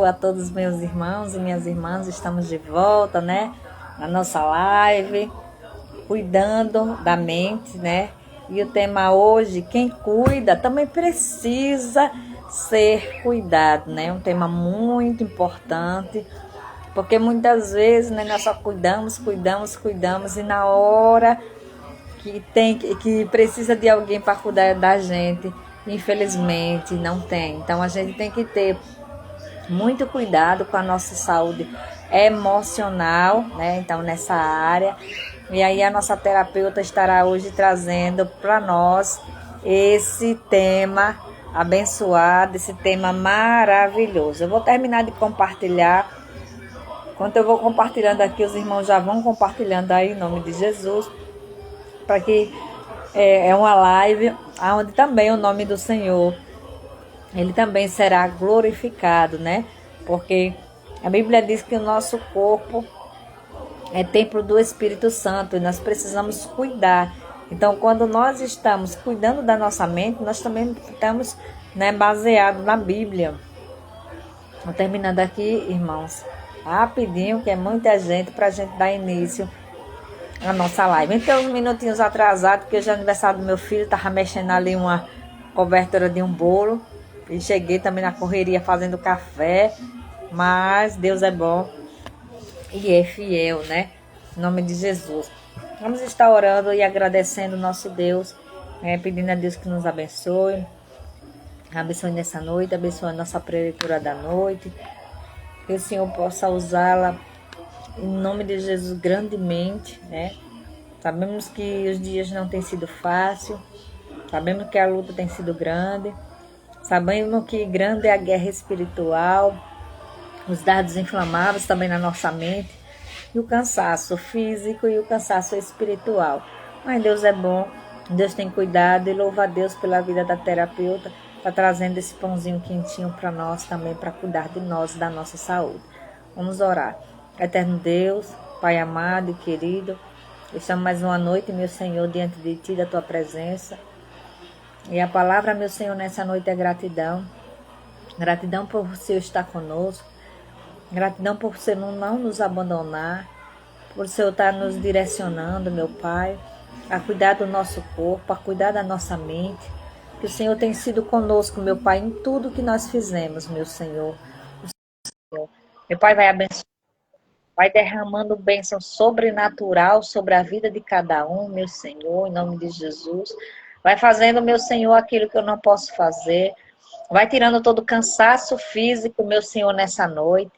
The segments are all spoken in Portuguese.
a todos os meus irmãos e minhas irmãs. Estamos de volta, né? Na nossa live, cuidando da mente, né? E o tema hoje, quem cuida também precisa ser cuidado, né? Um tema muito importante, porque muitas vezes, né, nós só cuidamos e na hora que precisa de alguém para cuidar da gente, infelizmente não tem. Então a gente tem que ter muito cuidado com a nossa saúde emocional, né? Então nessa área. E aí a nossa terapeuta estará hoje trazendo para nós esse tema abençoado, esse tema maravilhoso. Eu vou terminar de compartilhar. Enquanto eu vou compartilhando aqui, os irmãos já vão compartilhando aí em nome de Jesus, para que é uma live onde também o nome do Senhor, ele também será glorificado, né? Porque a Bíblia diz que o nosso corpo é templo do Espírito Santo e nós precisamos cuidar. Então, quando nós estamos cuidando da nossa mente, nós também estamos, né, baseados na Bíblia. Vou terminando aqui, irmãos, rapidinho, que é muita gente, para a gente dar início à nossa live. Então, uns minutinhos atrasados, porque hoje é aniversário do meu filho, estava mexendo ali uma cobertura de um bolo. E cheguei também na correria fazendo café, mas Deus é bom e é fiel, né? Em nome de Jesus. Vamos estar orando e agradecendo o nosso Deus, pedindo a Deus que nos abençoe nessa noite, abençoe a nossa preletura da noite, que o Senhor possa usá-la em nome de Jesus grandemente, né? Sabemos que os dias não têm sido fáceis, sabemos que a luta tem sido grande, sabemos que grande é a guerra espiritual, os dardos inflamáveis também na nossa mente, e o cansaço físico e o cansaço espiritual. Mas Deus é bom, Deus tem cuidado, e louva a Deus pela vida da terapeuta, está trazendo esse pãozinho quentinho para nós também, para cuidar de nós, da nossa saúde. Vamos orar. Eterno Deus, Pai amado e querido, estamos mais uma noite, meu Senhor, diante de Ti, da Tua presença. E a palavra, meu Senhor, nessa noite é gratidão. Gratidão por o Senhor estar conosco. Gratidão por o Senhor não nos abandonar. Por o Senhor estar nos direcionando, meu Pai, a cuidar do nosso corpo, a cuidar da nossa mente. Que o Senhor tem sido conosco, meu Pai, em tudo que nós fizemos, meu Senhor. Meu Pai vai abençoar, vai derramando bênção sobrenatural sobre a vida de cada um, meu Senhor, em nome de Jesus. Vai fazendo, meu Senhor, aquilo que eu não posso fazer. Vai tirando todo o cansaço físico, meu Senhor, nessa noite.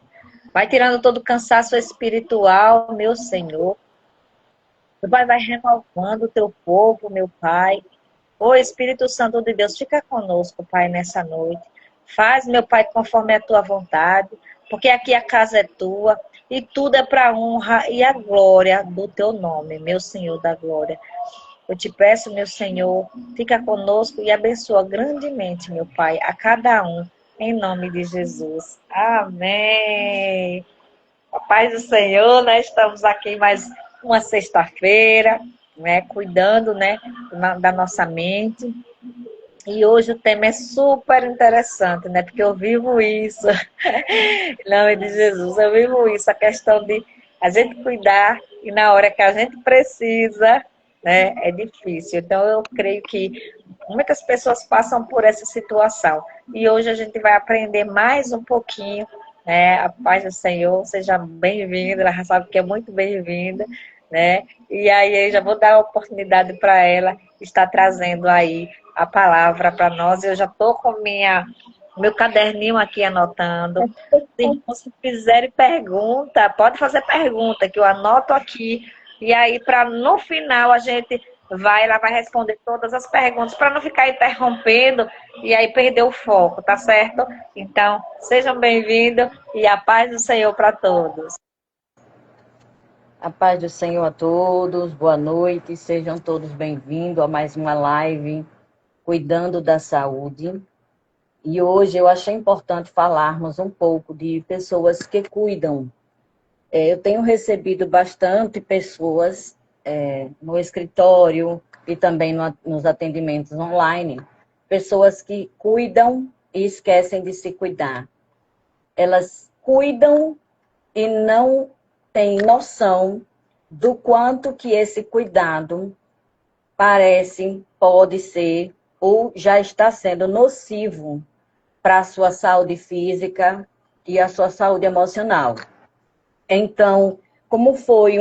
Vai tirando todo o cansaço espiritual, meu Senhor. Meu Pai, vai renovando o teu povo, meu Pai. Ô Espírito Santo de Deus, fica conosco, Pai, nessa noite. Faz, meu Pai, conforme a tua vontade, porque aqui a casa é tua e tudo é para a honra e a glória do teu nome, meu Senhor da glória. Eu te peço, meu Senhor, fica conosco e abençoa grandemente, meu Pai, a cada um, em nome de Jesus. Amém. A paz do Senhor, né? Estamos aqui mais uma sexta-feira, né? Cuidando, né? Da nossa mente. E hoje o tema é super interessante, né? Porque eu vivo isso. Em nome de Jesus, eu vivo isso. A questão de a gente cuidar e na hora que a gente precisa, né? É difícil. Então eu creio que muitas pessoas passam por essa situação. E hoje a gente vai aprender mais um pouquinho, né? A paz do Senhor, seja bem-vinda, ela já sabe que é muito bem-vinda, né? E aí eu já vou dar a oportunidade para ela estar trazendo aí a palavra para nós. Eu já estou com meu caderninho aqui anotando. Se fizerem pergunta, pode fazer pergunta, que eu anoto aqui. E aí, para no final a gente ela vai responder todas as perguntas, para não ficar interrompendo e aí perder o foco, tá certo? Então, sejam bem-vindos e a paz do Senhor para todos. A paz do Senhor a todos, boa noite, sejam todos bem-vindos a mais uma live Cuidando da Saúde. E hoje eu achei importante falarmos um pouco de pessoas que cuidam. Eu tenho recebido bastante pessoas no escritório e também nos atendimentos online, pessoas que cuidam e esquecem de se cuidar. elas cuidam e não têm noção do quanto que esse cuidado pode ser ou já está sendo nocivo para a sua saúde física e a sua saúde emocional. Então, como foi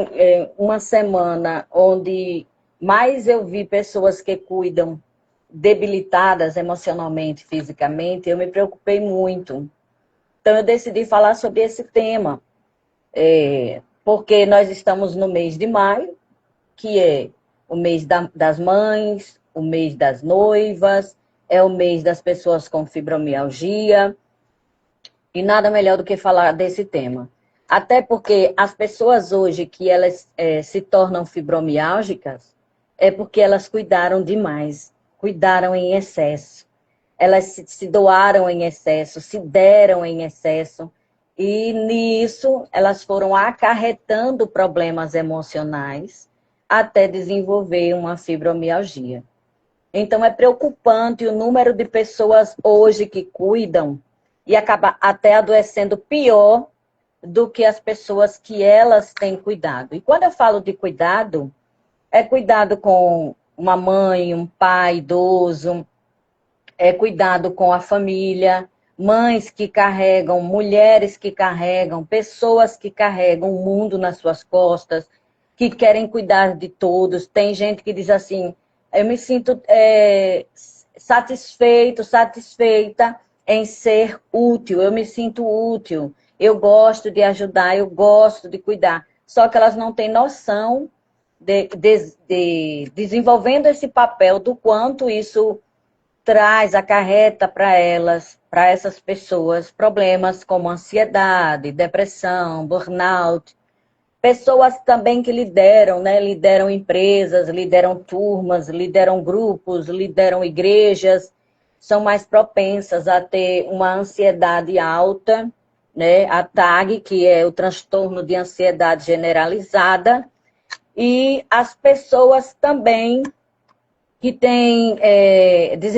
uma semana onde mais eu vi pessoas que cuidam debilitadas emocionalmente, fisicamente, eu me preocupei muito. Então, eu decidi falar sobre esse tema, porque nós estamos no mês de maio, que é o mês das mães, o mês das noivas, é o mês das pessoas com fibromialgia, e nada melhor do que falar desse tema. Até porque as pessoas hoje que elas se tornam fibromiálgicas é porque elas cuidaram demais, cuidaram em excesso. Elas se doaram em excesso, se deram em excesso, e nisso elas foram acarretando problemas emocionais até desenvolver uma fibromialgia. Então é preocupante o número de pessoas hoje que cuidam e acaba até adoecendo pior do que as pessoas que elas têm cuidado. E quando eu falo de cuidado, é cuidado com uma mãe, um pai idoso, é cuidado com a família, mães que carregam, mulheres que carregam, pessoas que carregam o mundo nas suas costas, que querem cuidar de todos. Tem gente que diz assim, eu me sinto satisfeita em ser útil, eu me sinto útil, eu gosto de ajudar, eu gosto de cuidar. Só que elas não têm noção de desenvolvendo esse papel do quanto isso acarreta para elas, para essas pessoas, problemas como ansiedade, depressão, burnout. Pessoas também que lideram, né? Lideram empresas, lideram turmas, lideram grupos, lideram igrejas, são mais propensas a ter uma ansiedade alta, né? A TAG, que é o transtorno de ansiedade generalizada, e as pessoas também que têm,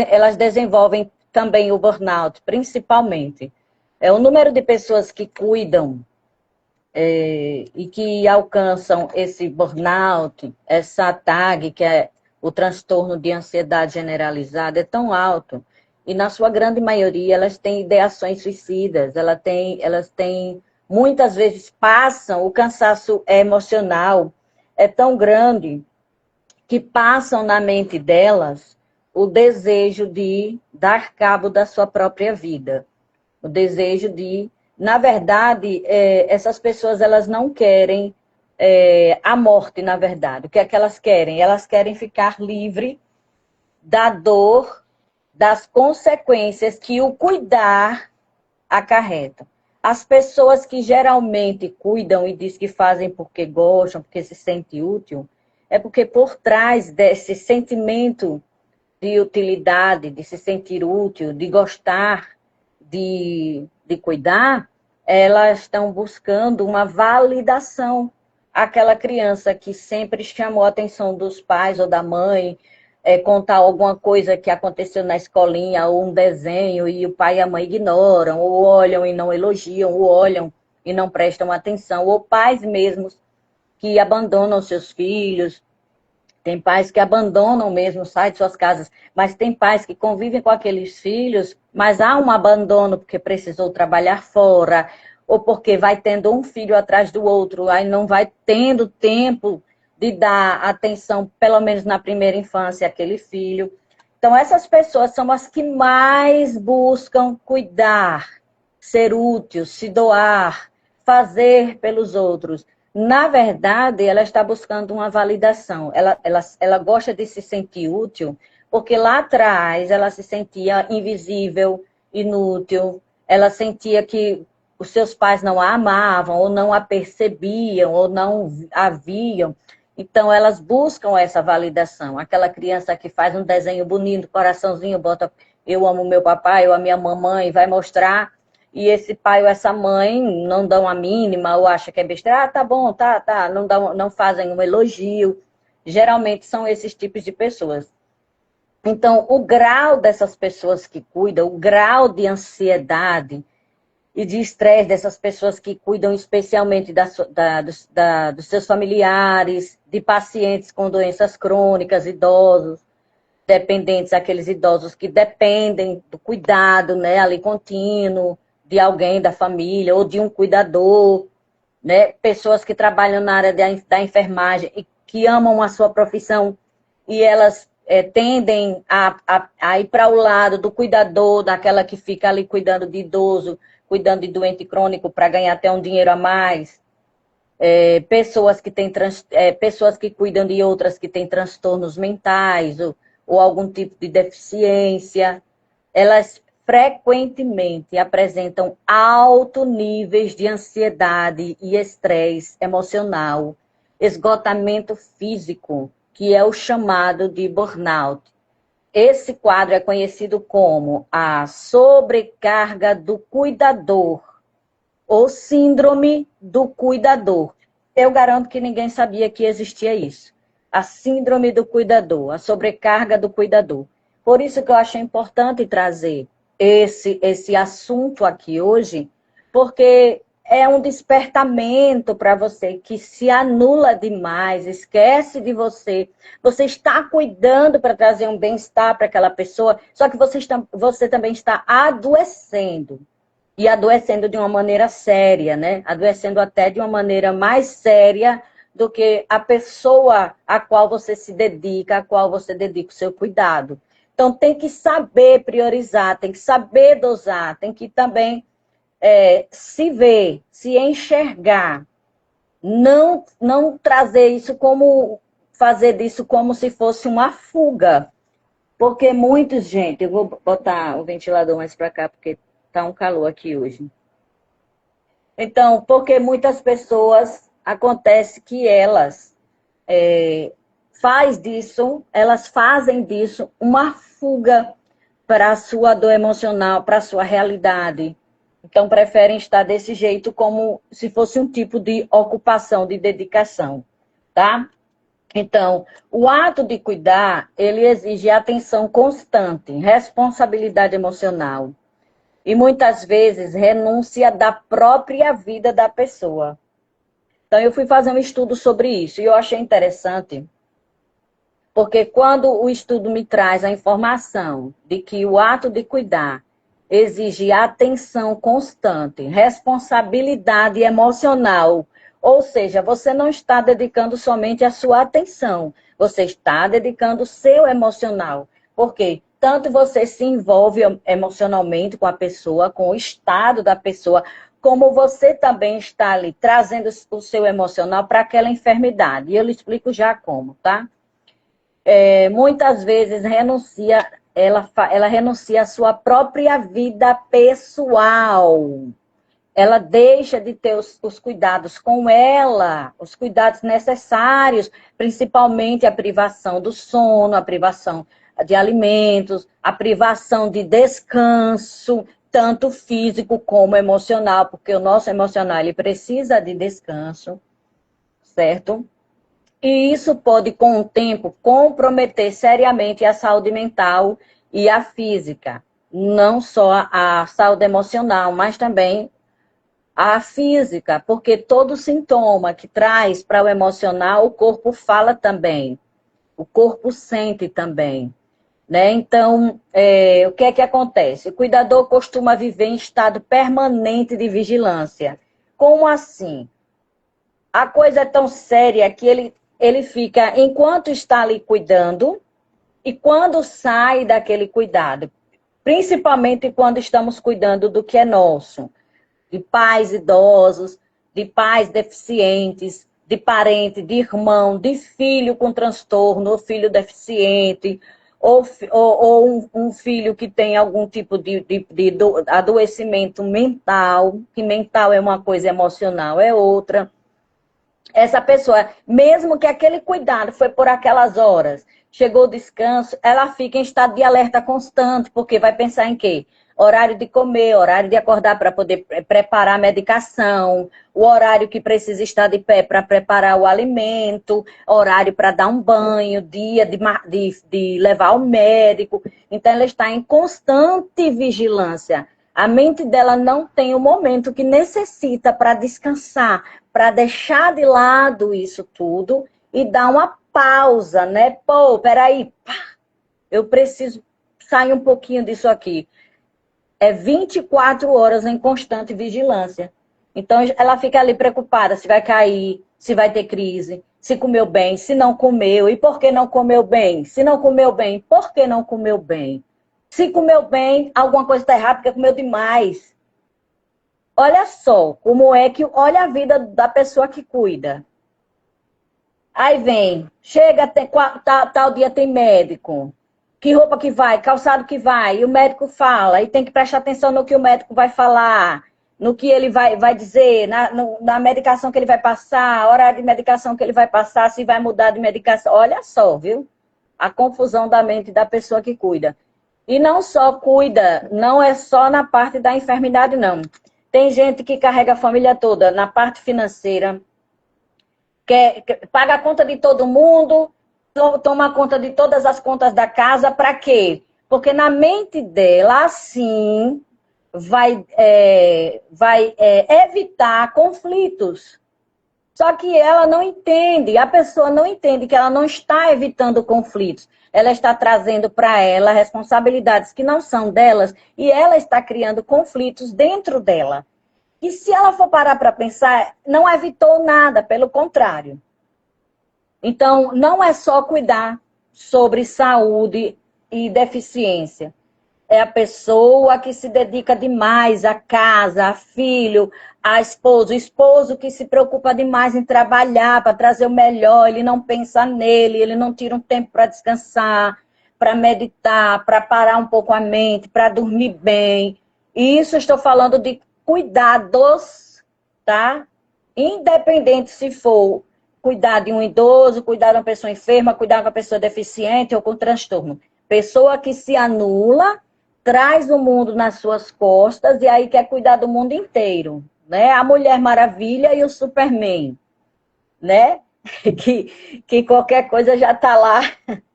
elas desenvolvem também o burnout, principalmente. O número de pessoas que cuidam e que alcançam esse burnout, essa TAG, que é o transtorno de ansiedade generalizada, é tão alto. E na sua grande maioria, elas têm ideações suicidas, elas têm muitas vezes passam, o cansaço emocional é tão grande que passam na mente delas o desejo de dar cabo da sua própria vida. O desejo de... Na verdade, essas pessoas elas não querem a morte, na verdade. O que é que elas querem? Elas querem ficar livre da dor, das consequências que o cuidar acarreta. As pessoas que geralmente cuidam e diz que fazem porque gostam, porque se sente útil, é porque por trás desse sentimento de utilidade, de se sentir útil, de gostar, de cuidar, elas estão buscando uma validação. Aquela criança que sempre chamou a atenção dos pais ou da mãe, contar alguma coisa que aconteceu na escolinha, ou um desenho, e o pai e a mãe ignoram, ou olham e não elogiam, ou olham e não prestam atenção, ou pais mesmos que abandonam seus filhos. Tem pais que abandonam mesmo, saem de suas casas, mas tem pais que convivem com aqueles filhos, mas há um abandono porque precisou trabalhar fora, ou porque vai tendo um filho atrás do outro, aí não vai tendo tempo de dar atenção, pelo menos na primeira infância, àquele filho. Então, essas pessoas são as que mais buscam cuidar, ser útil, se doar, fazer pelos outros. Na verdade, ela está buscando uma validação. Ela gosta de se sentir útil, porque lá atrás ela se sentia invisível, inútil, ela sentia que os seus pais não a amavam, ou não a percebiam, ou não a viam. Então, elas buscam essa validação. Aquela criança que faz um desenho bonito, coraçãozinho, bota eu amo meu papai, eu amo minha mamãe, vai mostrar, e esse pai ou essa mãe não dão a mínima, ou acha que é besteira, tá bom, tá, não fazem um elogio. Geralmente são esses tipos de pessoas. Então, o grau dessas pessoas que cuidam, o grau de ansiedade e de estresse dessas pessoas que cuidam especialmente dos seus familiares, de pacientes com doenças crônicas, idosos, dependentes, aqueles idosos que dependem do cuidado, né, ali contínuo, de alguém da família ou de um cuidador, né, pessoas que trabalham na área da enfermagem e que amam a sua profissão e elas tendem a ir para o lado do cuidador, daquela que fica ali cuidando de idoso, cuidando de doente crônico para ganhar até um dinheiro a mais. Pessoas que pessoas que cuidam de outras que têm transtornos mentais ou algum tipo de deficiência, elas frequentemente apresentam altos níveis de ansiedade e estresse emocional, esgotamento físico, que é o chamado de burnout. Esse quadro é conhecido como a sobrecarga do cuidador, ou síndrome do cuidador. Eu garanto que ninguém sabia que existia isso. A síndrome do cuidador, a sobrecarga do cuidador. Por isso que eu achei importante trazer esse assunto aqui hoje, porque é um despertamento para você que se anula demais, esquece de você. Você está cuidando para trazer um bem-estar para aquela pessoa, só que você também está adoecendo. E adoecendo de uma maneira séria, né? Adoecendo até de uma maneira mais séria do que a pessoa a qual você se dedica, a qual você dedica o seu cuidado. Então, tem que saber priorizar, tem que saber dosar, tem que também se ver, se enxergar. Não trazer isso como, fazer disso como se fosse uma fuga. Porque muitos, gente, eu vou botar o ventilador mais para cá, porque tá um calor aqui hoje. Então, porque muitas pessoas, acontece que elas elas fazem disso uma fuga para a sua dor emocional, para a sua realidade. Então, preferem estar desse jeito como se fosse um tipo de ocupação, de dedicação, tá? Então, o ato de cuidar, ele exige atenção constante, responsabilidade emocional e muitas vezes renúncia da própria vida da pessoa. Então, eu fui fazer um estudo sobre isso e eu achei interessante, porque quando o estudo me traz a informação de que o ato de cuidar exige atenção constante, responsabilidade emocional, ou seja, você não está dedicando somente a sua atenção, você está dedicando o seu emocional. Por quê? Tanto você se envolve emocionalmente com a pessoa, com o estado da pessoa, como você também está ali trazendo o seu emocional para aquela enfermidade. E eu lhe explico já como, tá? Muitas vezes ela renuncia à sua própria vida pessoal. Ela deixa de ter os cuidados com ela, os cuidados necessários, principalmente a privação do sono, a privação de alimentos, a privação de descanso, tanto físico como emocional, porque o nosso emocional ele precisa de descanso, certo? E isso pode, com o tempo, comprometer seriamente a saúde mental e a física. Não só a saúde emocional, mas também a física, porque todo sintoma que traz para o emocional, o corpo fala também. O corpo sente também. Né? Então, o que é que acontece? O cuidador costuma viver em estado permanente de vigilância. Como assim? A coisa é tão séria que ele fica, enquanto está ali cuidando, e quando sai daquele cuidado, principalmente quando estamos cuidando do que é nosso, de pais idosos, de pais deficientes, de parente, de irmão, de filho com transtorno, ou filho deficiente, ou um filho que tem algum tipo de adoecimento mental, que mental é uma coisa, emocional é outra. Essa pessoa, mesmo que aquele cuidado foi por aquelas horas, chegou o descanso, ela fica em estado de alerta constante, porque vai pensar em quê? Horário de comer, horário de acordar para poder preparar a medicação, o horário que precisa estar de pé para preparar o alimento, horário para dar um banho, dia de levar ao médico. Então, ela está em constante vigilância. A mente dela não tem o momento que necessita para descansar, para deixar de lado isso tudo e dar uma pausa, né? Pô, peraí, eu preciso sair um pouquinho disso aqui. É 24 horas em constante vigilância. Então, ela fica ali preocupada se vai cair, se vai ter crise, se comeu bem, se não comeu, e por que não comeu bem? Se não comeu bem, por que não comeu bem? Se comeu bem, alguma coisa está errada porque comeu demais. Olha só como é que... Olha a vida da pessoa que cuida. Aí vem, chega, tal dia tem médico. Que roupa que vai, calçado que vai, e o médico fala, e tem que prestar atenção no que o médico vai falar, no que ele vai dizer, na medicação que ele vai passar, a hora de medicação que ele vai passar, se vai mudar de medicação. Olha só, viu? A confusão da mente da pessoa que cuida. E não só cuida, não é só na parte da enfermidade, não. Tem gente que carrega a família toda na parte financeira, paga a conta de todo mundo, toma conta de todas as contas da casa, para quê? Porque na mente dela, assim, vai evitar conflitos. Só que ela não entende, a pessoa não entende que ela não está evitando conflitos. Ela está trazendo para ela responsabilidades que não são delas e ela está criando conflitos dentro dela. E se ela for parar para pensar, não evitou nada, pelo contrário. Então, não é só cuidar sobre saúde e deficiência. É a pessoa que se dedica demais à casa, a filho, a esposo. O esposo que se preocupa demais em trabalhar para trazer o melhor, ele não pensa nele, ele não tira um tempo para descansar, para meditar, para parar um pouco a mente, para dormir bem. E isso eu estou falando de cuidados, tá? Independente se for cuidar de um idoso, cuidar de uma pessoa enferma, cuidar de uma pessoa deficiente ou com transtorno. Pessoa que se anula, traz o mundo nas suas costas e aí quer cuidar do mundo inteiro, né? A Mulher Maravilha e o Superman, né? Que qualquer coisa já está lá.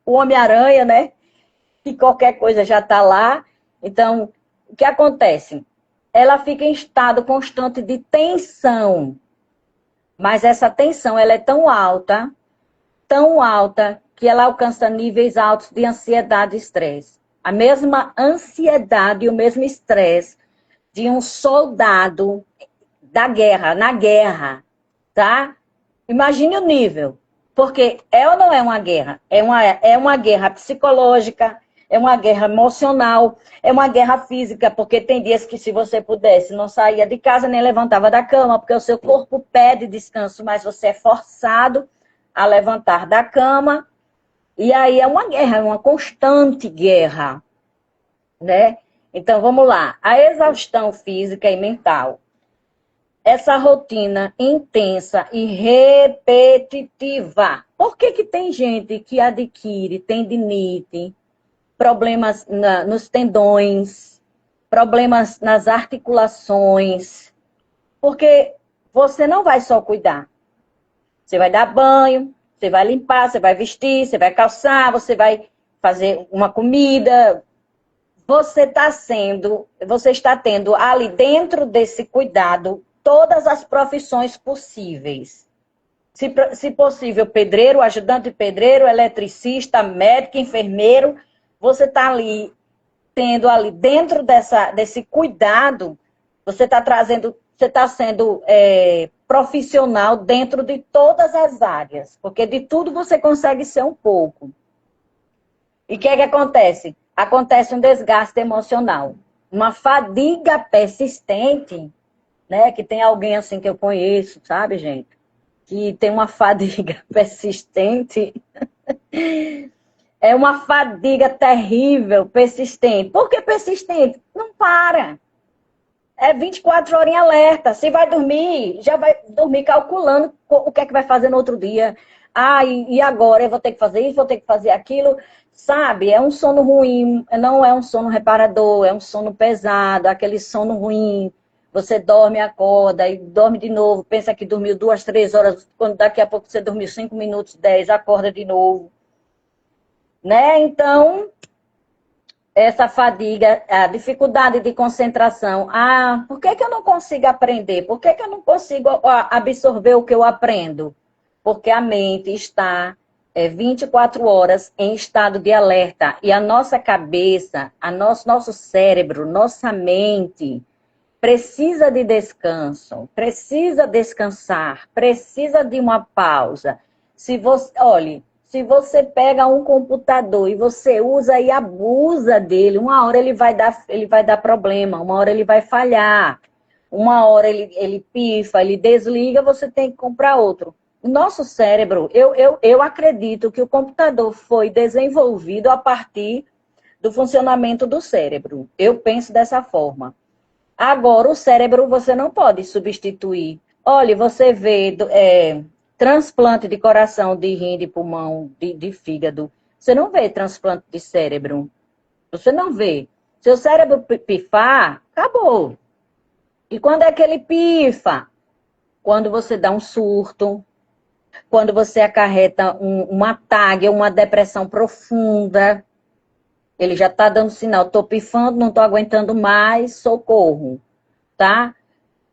O Homem-Aranha, né? Que qualquer coisa já está lá. Então, o que acontece? Ela fica em estado constante de tensão. Mas essa tensão, ela é tão alta, que ela alcança níveis altos de ansiedade e estresse. A mesma ansiedade e o mesmo estresse de um soldado da guerra, na guerra, tá? Imagine o nível. Porque é ou não é uma guerra? É uma guerra psicológica, é uma guerra emocional, é uma guerra física, porque tem dias que se você pudesse, não saía de casa nem levantava da cama, porque o seu corpo pede descanso, mas você é forçado a levantar da cama. E aí é uma guerra, é uma constante guerra, né? Então vamos lá. A exaustão física e mental. Essa rotina intensa e repetitiva. Por que tem gente que adquire tendinite, problemas nos tendões, problemas nas articulações? Porque você não vai só cuidar. Você vai dar banho, você vai limpar, você vai vestir, você vai calçar, você vai fazer uma comida. Você está tendo ali dentro desse cuidado todas as profissões possíveis. Se possível, pedreiro, ajudante de pedreiro, eletricista, médico, enfermeiro. Você está ali, tendo ali dentro desse cuidado, você está sendo profissional dentro de todas as áreas. Porque de tudo você consegue ser um pouco. E o que acontece? Acontece um desgaste emocional. Uma fadiga persistente, né? Que tem alguém assim que eu conheço, sabe, gente? Que tem uma fadiga persistente. É uma fadiga terrível, persistente. Por que persistente? Não para. É 24 horas em alerta. Se vai dormir, já vai dormir calculando o que é que vai fazer no outro dia. Ah, e agora? Eu vou ter que fazer isso, vou ter que fazer aquilo. Sabe? É um sono ruim. Não é um sono reparador, é um sono pesado, aquele sono ruim. Você dorme, acorda e dorme de novo. Pensa que dormiu 2, 3 horas. Quando daqui a pouco você dormiu 5 minutos, 10, acorda de novo. Né? Então, essa fadiga, a dificuldade de concentração. Ah, por que que eu não consigo aprender? Por que que eu não consigo absorver o que eu aprendo? Porque a mente está 24 horas em estado de alerta. E a nossa cabeça, nosso cérebro, nossa mente precisa de descanso, precisa descansar, precisa de uma pausa. Se você, olhe, se você pega um computador e você usa e abusa dele, uma hora ele vai dar problema, uma hora ele vai falhar, uma hora ele pifa, ele desliga, você tem que comprar outro. O nosso cérebro, eu acredito que o computador foi desenvolvido a partir do funcionamento do cérebro. Eu penso dessa forma. Agora, o cérebro você não pode substituir. Olha, você vê transplante de coração, de rim, de pulmão, de fígado. Você não vê transplante de cérebro. Você não vê. Seu cérebro pifar, acabou. E quando é que ele pifa? Quando você dá um surto, quando você acarreta uma TAG, uma depressão profunda. Ele já está dando sinal, estou pifando, não estou aguentando mais, socorro, tá?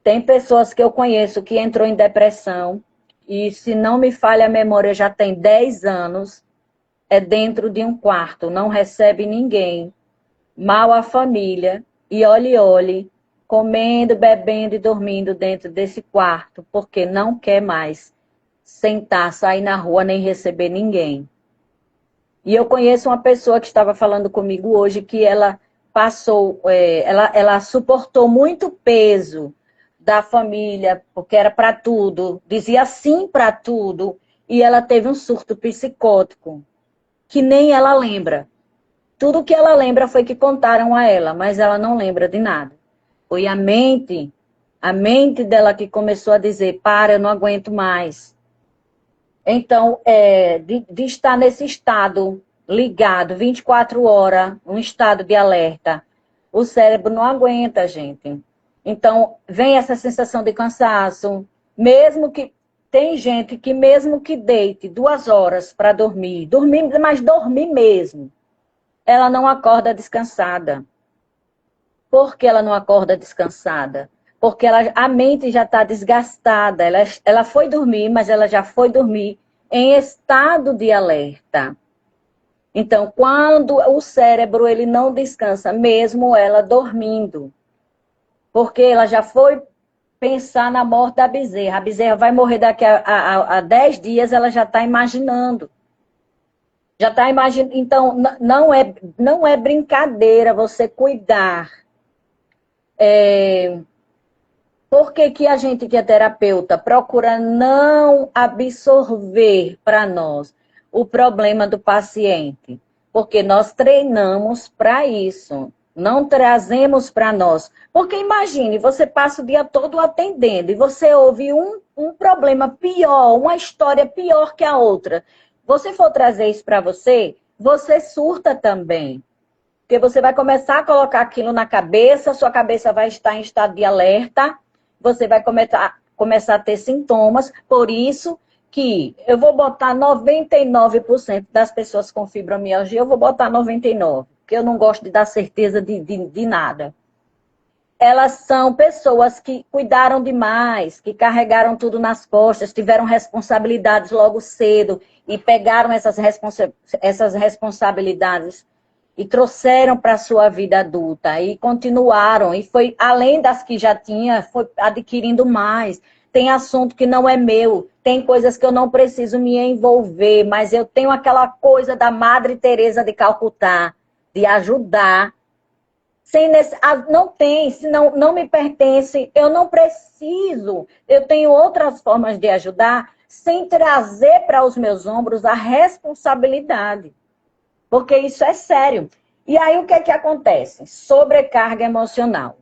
Tem pessoas que eu conheço que entrou em depressão e, se não me falha a memória, já tem 10 anos, é dentro de um quarto, não recebe ninguém, mal a família, e olhe, comendo, bebendo e dormindo dentro desse quarto, porque não quer mais sentar, sair na rua, nem receber ninguém. E eu conheço uma pessoa que estava falando comigo hoje que ela passou, ela suportou muito peso da família, porque era para tudo, dizia sim para tudo, e ela teve um surto psicótico, que nem ela lembra. Tudo que ela lembra foi que contaram a ela, mas ela não lembra de nada. Foi a mente dela que começou a dizer, para, eu não aguento mais. Então, de estar nesse estado ligado 24 horas, um estado de alerta, o cérebro não aguenta, gente. Então, vem essa sensação de cansaço, mesmo que tem gente que mesmo que deite 2 horas para dormir, mas dormir mesmo, ela não acorda descansada. Por que ela não acorda descansada? Porque a mente já está desgastada. Ela foi dormir, mas ela já foi dormir em estado de alerta. Então, quando o cérebro ele não descansa, mesmo ela dormindo, porque ela já foi pensar na morte da bezerra. A bezerra vai morrer daqui a 10 dias, ela já está imaginando. Já está imaginando. Então, não é brincadeira você cuidar. Por que a gente que é terapeuta procura não absorver para nós o problema do paciente? Porque nós treinamos para isso, não trazemos para nós. Porque imagine, você passa o dia todo atendendo e você ouve um problema pior, uma história pior que a outra. Você for trazer isso para você, você surta também. Porque você vai começar a colocar aquilo na cabeça, sua cabeça vai estar em estado de alerta, você vai começar a ter sintomas, por isso que eu vou botar 99% das pessoas com fibromialgia, eu vou botar 99%, porque eu não gosto de dar certeza de nada. Elas são pessoas que cuidaram demais, que carregaram tudo nas costas, tiveram responsabilidades logo cedo e pegaram essas responsabilidades e trouxeram para a sua vida adulta e continuaram. E foi além das que já tinha, foi adquirindo mais. Tem assunto que não é meu, tem coisas que eu não preciso me envolver, mas eu tenho aquela coisa da Madre Teresa de Calcutá, de ajudar. Não tem, se não me pertence, eu não preciso. Eu tenho outras formas de ajudar sem trazer para os meus ombros a responsabilidade. Porque isso é sério. E aí o que é que acontece? Sobrecarga emocional.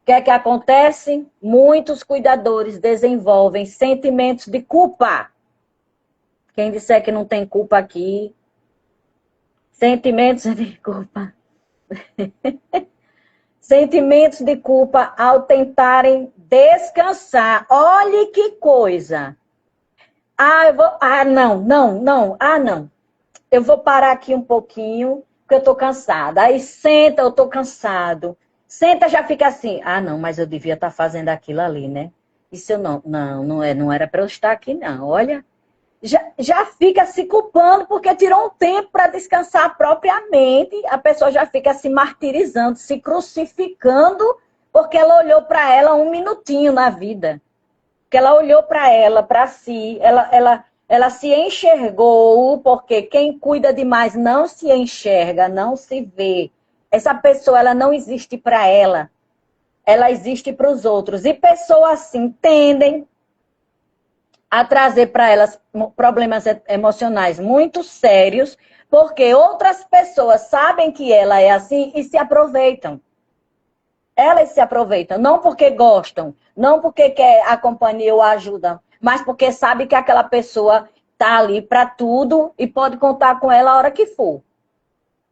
O que é que acontece? Muitos cuidadores desenvolvem sentimentos de culpa. Quem disser que não tem culpa aqui, sentimentos de culpa. Sentimentos de culpa ao tentarem descansar. Olhe que coisa. Não. Eu vou parar aqui um pouquinho, porque eu tô cansada. Aí senta, eu tô cansado. Senta, já fica assim, ah, não, mas eu devia estar fazendo aquilo ali, né? Isso eu não era para eu estar aqui, não. Olha, já fica se culpando porque tirou um tempo para descansar propriamente. A pessoa já fica se martirizando, se crucificando, porque ela olhou para ela um minutinho na vida. Que ela olhou para ela, para si, ela se enxergou, porque quem cuida demais não se enxerga, não se vê. Essa pessoa, ela não existe para ela existe para os outros. E pessoas assim tendem a trazer para elas problemas emocionais muito sérios, porque outras pessoas sabem que ela é assim e se aproveitam. Elas se aproveitam, não porque gostam, não porque quer a companhia ou a ajuda, mas porque sabe que aquela pessoa está ali para tudo e pode contar com ela a hora que for.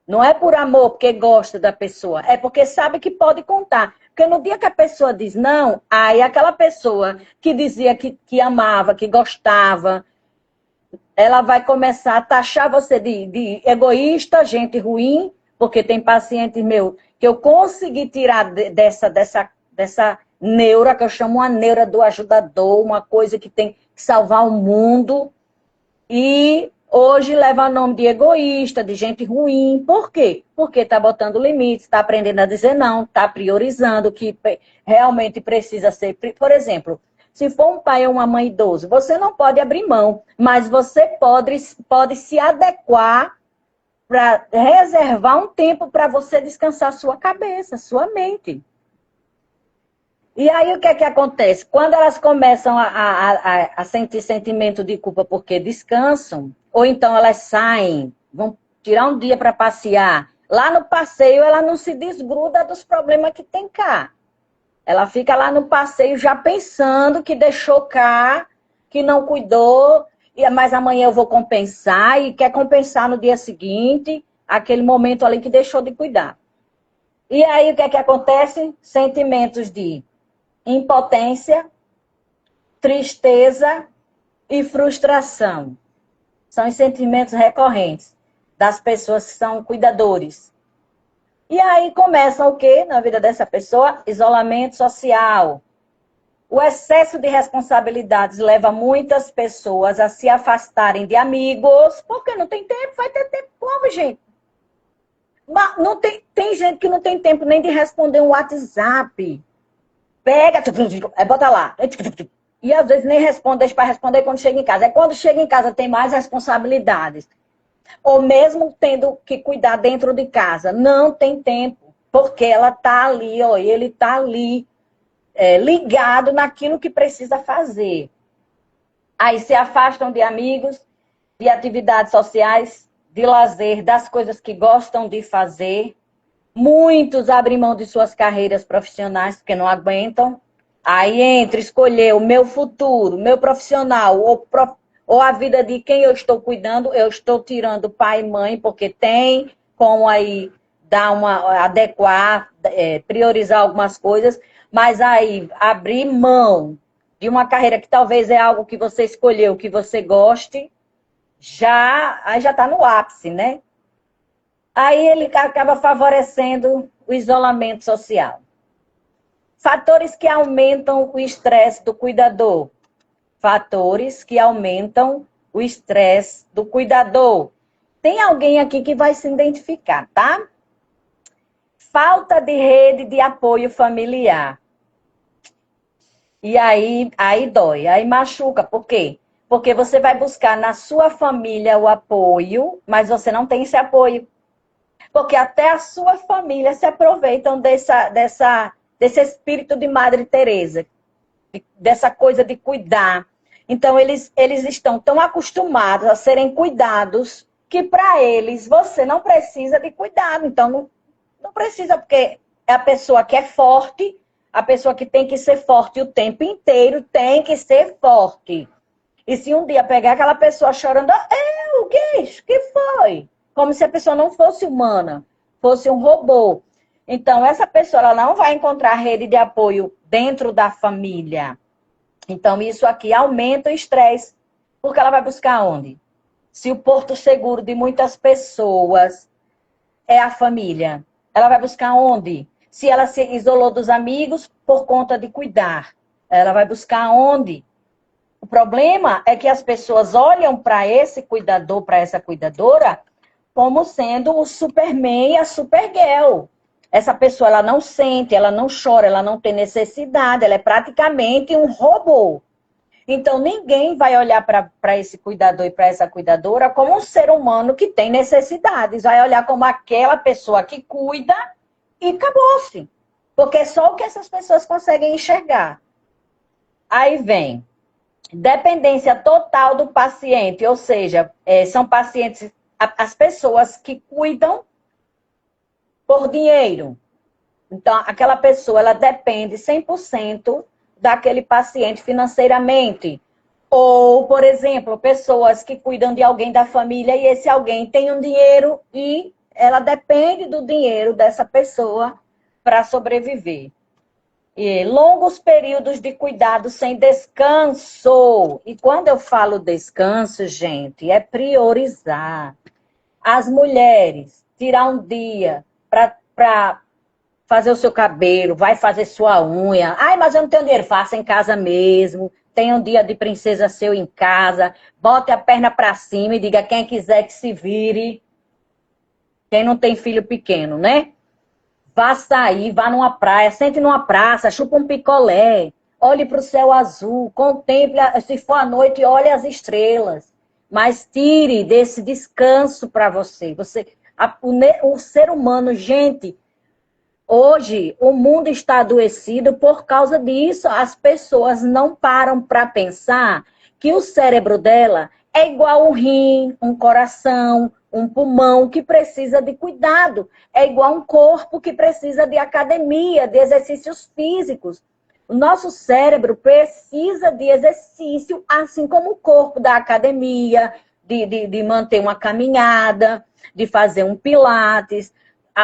Não é por amor, porque gosta da pessoa, é porque sabe que pode contar. Porque no dia que a pessoa diz não, aí aquela pessoa que dizia que amava, que gostava, ela vai começar a taxar você de egoísta, gente ruim, porque tem paciente meu que eu consegui tirar dessa neura, que eu chamo uma neura do ajudador, uma coisa que tem que salvar o mundo, e hoje leva o nome de egoísta, de gente ruim. Por quê? Porque está botando limites, está aprendendo a dizer não, está priorizando o que realmente precisa ser. Por exemplo, se for um pai ou uma mãe idoso, você não pode abrir mão, mas você pode se adequar para reservar um tempo para você descansar sua cabeça, sua mente. E aí o que é que acontece? Quando elas começam a sentir sentimento de culpa porque descansam, ou então elas saem, vão tirar um dia para passear, lá no passeio ela não se desgruda dos problemas que tem cá. Ela fica lá no passeio já pensando que deixou cá, que não cuidou, mas amanhã eu vou compensar, e quer compensar no dia seguinte, aquele momento ali que deixou de cuidar. E aí o que é que acontece? Sentimentos de impotência, tristeza e frustração. São os sentimentos recorrentes das pessoas que são cuidadores. E aí começa o quê na vida dessa pessoa? Isolamento social. O excesso de responsabilidades leva muitas pessoas a se afastarem de amigos, porque não tem tempo, vai ter tempo como, gente? Mas não tem gente que não tem tempo nem de responder um WhatsApp. Pega, bota lá. E às vezes nem responde, deixa para responder quando chega em casa. É quando chega em casa tem mais responsabilidades. Ou mesmo tendo que cuidar dentro de casa. Não tem tempo, porque ela está ali, ó, e ele está ali, ligado naquilo que precisa fazer. Aí se afastam de amigos, de atividades sociais, de lazer, das coisas que gostam de fazer. Muitos abrem mão de suas carreiras profissionais porque não aguentam. Aí entre escolher o meu futuro, meu profissional, ou a vida de quem eu estou cuidando, eu estou tirando pai e mãe, porque tem como aí adequar, priorizar algumas coisas, mas aí abrir mão de uma carreira que talvez é algo que você escolheu, que você goste, aí já está no ápice, né? Aí ele acaba favorecendo o isolamento social. Fatores que aumentam o estresse do cuidador. Fatores que aumentam o estresse do cuidador. Tem alguém aqui que vai se identificar, tá? Falta de rede de apoio familiar. E aí dói, aí machuca. Por quê? Porque você vai buscar na sua família o apoio, mas você não tem esse apoio. Porque até a sua família se aproveitam desse espírito de Madre Teresa, dessa coisa de cuidar. Então, eles estão tão acostumados a serem cuidados que, para eles, você não precisa de cuidado. Então, não precisa, porque é a pessoa que é forte, a pessoa que tem que ser forte o tempo inteiro tem que ser forte. E se um dia pegar aquela pessoa chorando, o que foi? Como se a pessoa não fosse humana, fosse um robô. Então, essa pessoa ela não vai encontrar rede de apoio dentro da família. Então, isso aqui aumenta o estresse, porque ela vai buscar onde? Se o porto seguro de muitas pessoas é a família? Ela vai buscar onde? Se ela se isolou dos amigos por conta de cuidar, ela vai buscar onde? O problema é que as pessoas olham para esse cuidador, para essa cuidadora, como sendo o Superman e a Supergirl. Essa pessoa, ela não sente, ela não chora, ela não tem necessidade, ela é praticamente um robô. Então, ninguém vai olhar para esse cuidador e para essa cuidadora como um ser humano que tem necessidades. Vai olhar como aquela pessoa que cuida e acabou-se. Porque é só o que essas pessoas conseguem enxergar. Aí vem dependência total do paciente, ou seja, são pacientes, as pessoas que cuidam por dinheiro. Então, aquela pessoa, ela depende 100% daquele paciente financeiramente. Ou, por exemplo, pessoas que cuidam de alguém da família e esse alguém tem um dinheiro e ela depende do dinheiro dessa pessoa para sobreviver. E longos períodos de cuidado sem descanso. E quando eu falo descanso, gente, é priorizar. As mulheres, tirar um dia para fazer o seu cabelo, vai fazer sua unha. Ai, mas eu não tenho dinheiro. Faça em casa mesmo. Tenha um dia de princesa seu em casa. Bote a perna para cima e diga quem quiser que se vire. Quem não tem filho pequeno, né? Vá sair, vá numa praia, sente numa praça, chupa um picolé. Olhe para o céu azul, contemple, se for à noite, olhe as estrelas. Mas tire desse descanso para você. O ser humano, gente... Hoje, o mundo está adoecido por causa disso. As pessoas não param para pensar que o cérebro dela é igual um rim, um coração, um pulmão que precisa de cuidado. É igual um corpo que precisa de academia, de exercícios físicos. O nosso cérebro precisa de exercício, assim como o corpo da academia, de manter uma caminhada, de fazer um pilates.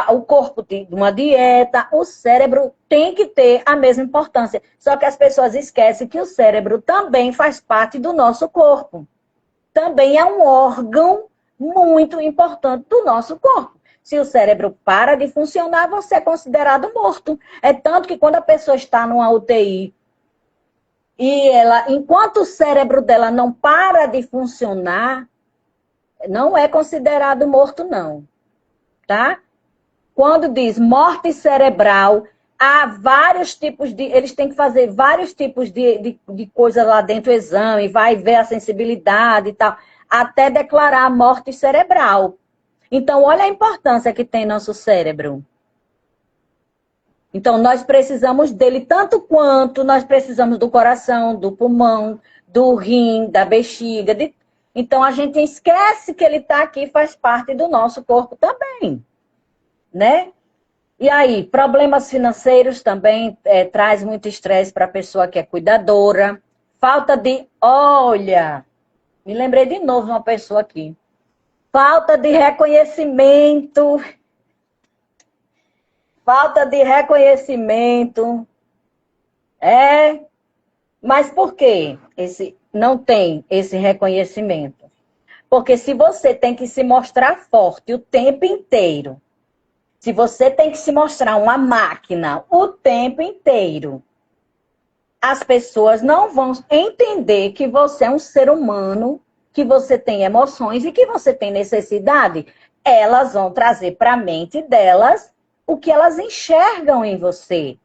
O corpo de uma dieta, o cérebro tem que ter a mesma importância. Só que as pessoas esquecem que o cérebro também faz parte do nosso corpo. Também é um órgão muito importante do nosso corpo. Se o cérebro para de funcionar, você é considerado morto. É tanto que quando a pessoa está numa UTI e ela, enquanto o cérebro dela não para de funcionar, não é considerado morto, não. Tá? Quando diz morte cerebral, há vários tipos de... Eles têm que fazer vários tipos de coisa lá dentro do exame, vai ver a sensibilidade e tal, até declarar a morte cerebral. Então, olha a importância que tem nosso cérebro. Então, nós precisamos dele tanto quanto nós precisamos do coração, do pulmão, do rim, da bexiga. Então, a gente esquece que ele está aqui, faz parte do nosso corpo também. Né? E aí, problemas financeiros também traz muito estresse para a pessoa que é cuidadora. Falta de... Olha, me lembrei de novo de uma pessoa aqui. Falta de reconhecimento. Falta de reconhecimento. Mas por quê? Não tem esse reconhecimento. Porque se você tem que se mostrar forte o tempo inteiro, se você tem que se mostrar uma máquina o tempo inteiro, as pessoas não vão entender que você é um ser humano, que você tem emoções e que você tem necessidade. Elas vão trazer para a mente delas o que elas enxergam em você.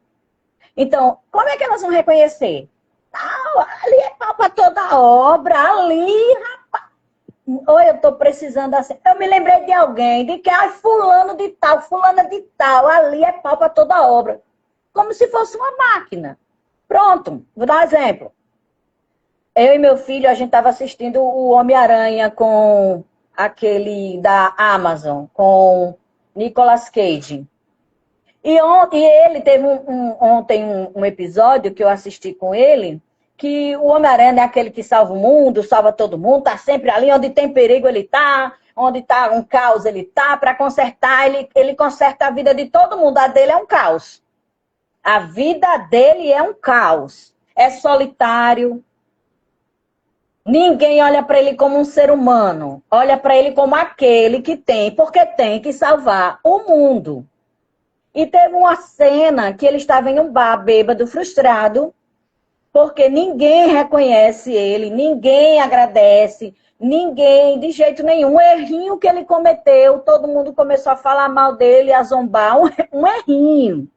Então, como é que elas vão reconhecer? Ali é pau para toda obra, ali, rapaz. Ou eu estou precisando assim. Eu me lembrei de alguém, de que fulano de tal, fulana de tal, ali é pau para toda obra. Como se fosse uma máquina. Pronto, vou dar um exemplo. Eu e meu filho, a gente estava assistindo o Homem-Aranha com aquele da Amazon, com Nicolas Cage. E ele teve ontem um episódio que eu assisti com ele, que o Homem-Aranha é aquele que salva o mundo, salva todo mundo, tá sempre ali, onde tem perigo ele tá, onde tá um caos ele tá, para consertar, ele conserta a vida de todo mundo, a dele é um caos. A vida dele é um caos. É solitário, Ninguém olha para ele como um ser humano, olha para ele como aquele que tem, porque tem que salvar o mundo. E teve uma cena que ele estava em um bar bêbado, frustrado, porque ninguém reconhece ele, ninguém agradece, ninguém, de jeito nenhum. Um errinho que ele cometeu, todo mundo começou a falar mal dele, a zombar, um errinho.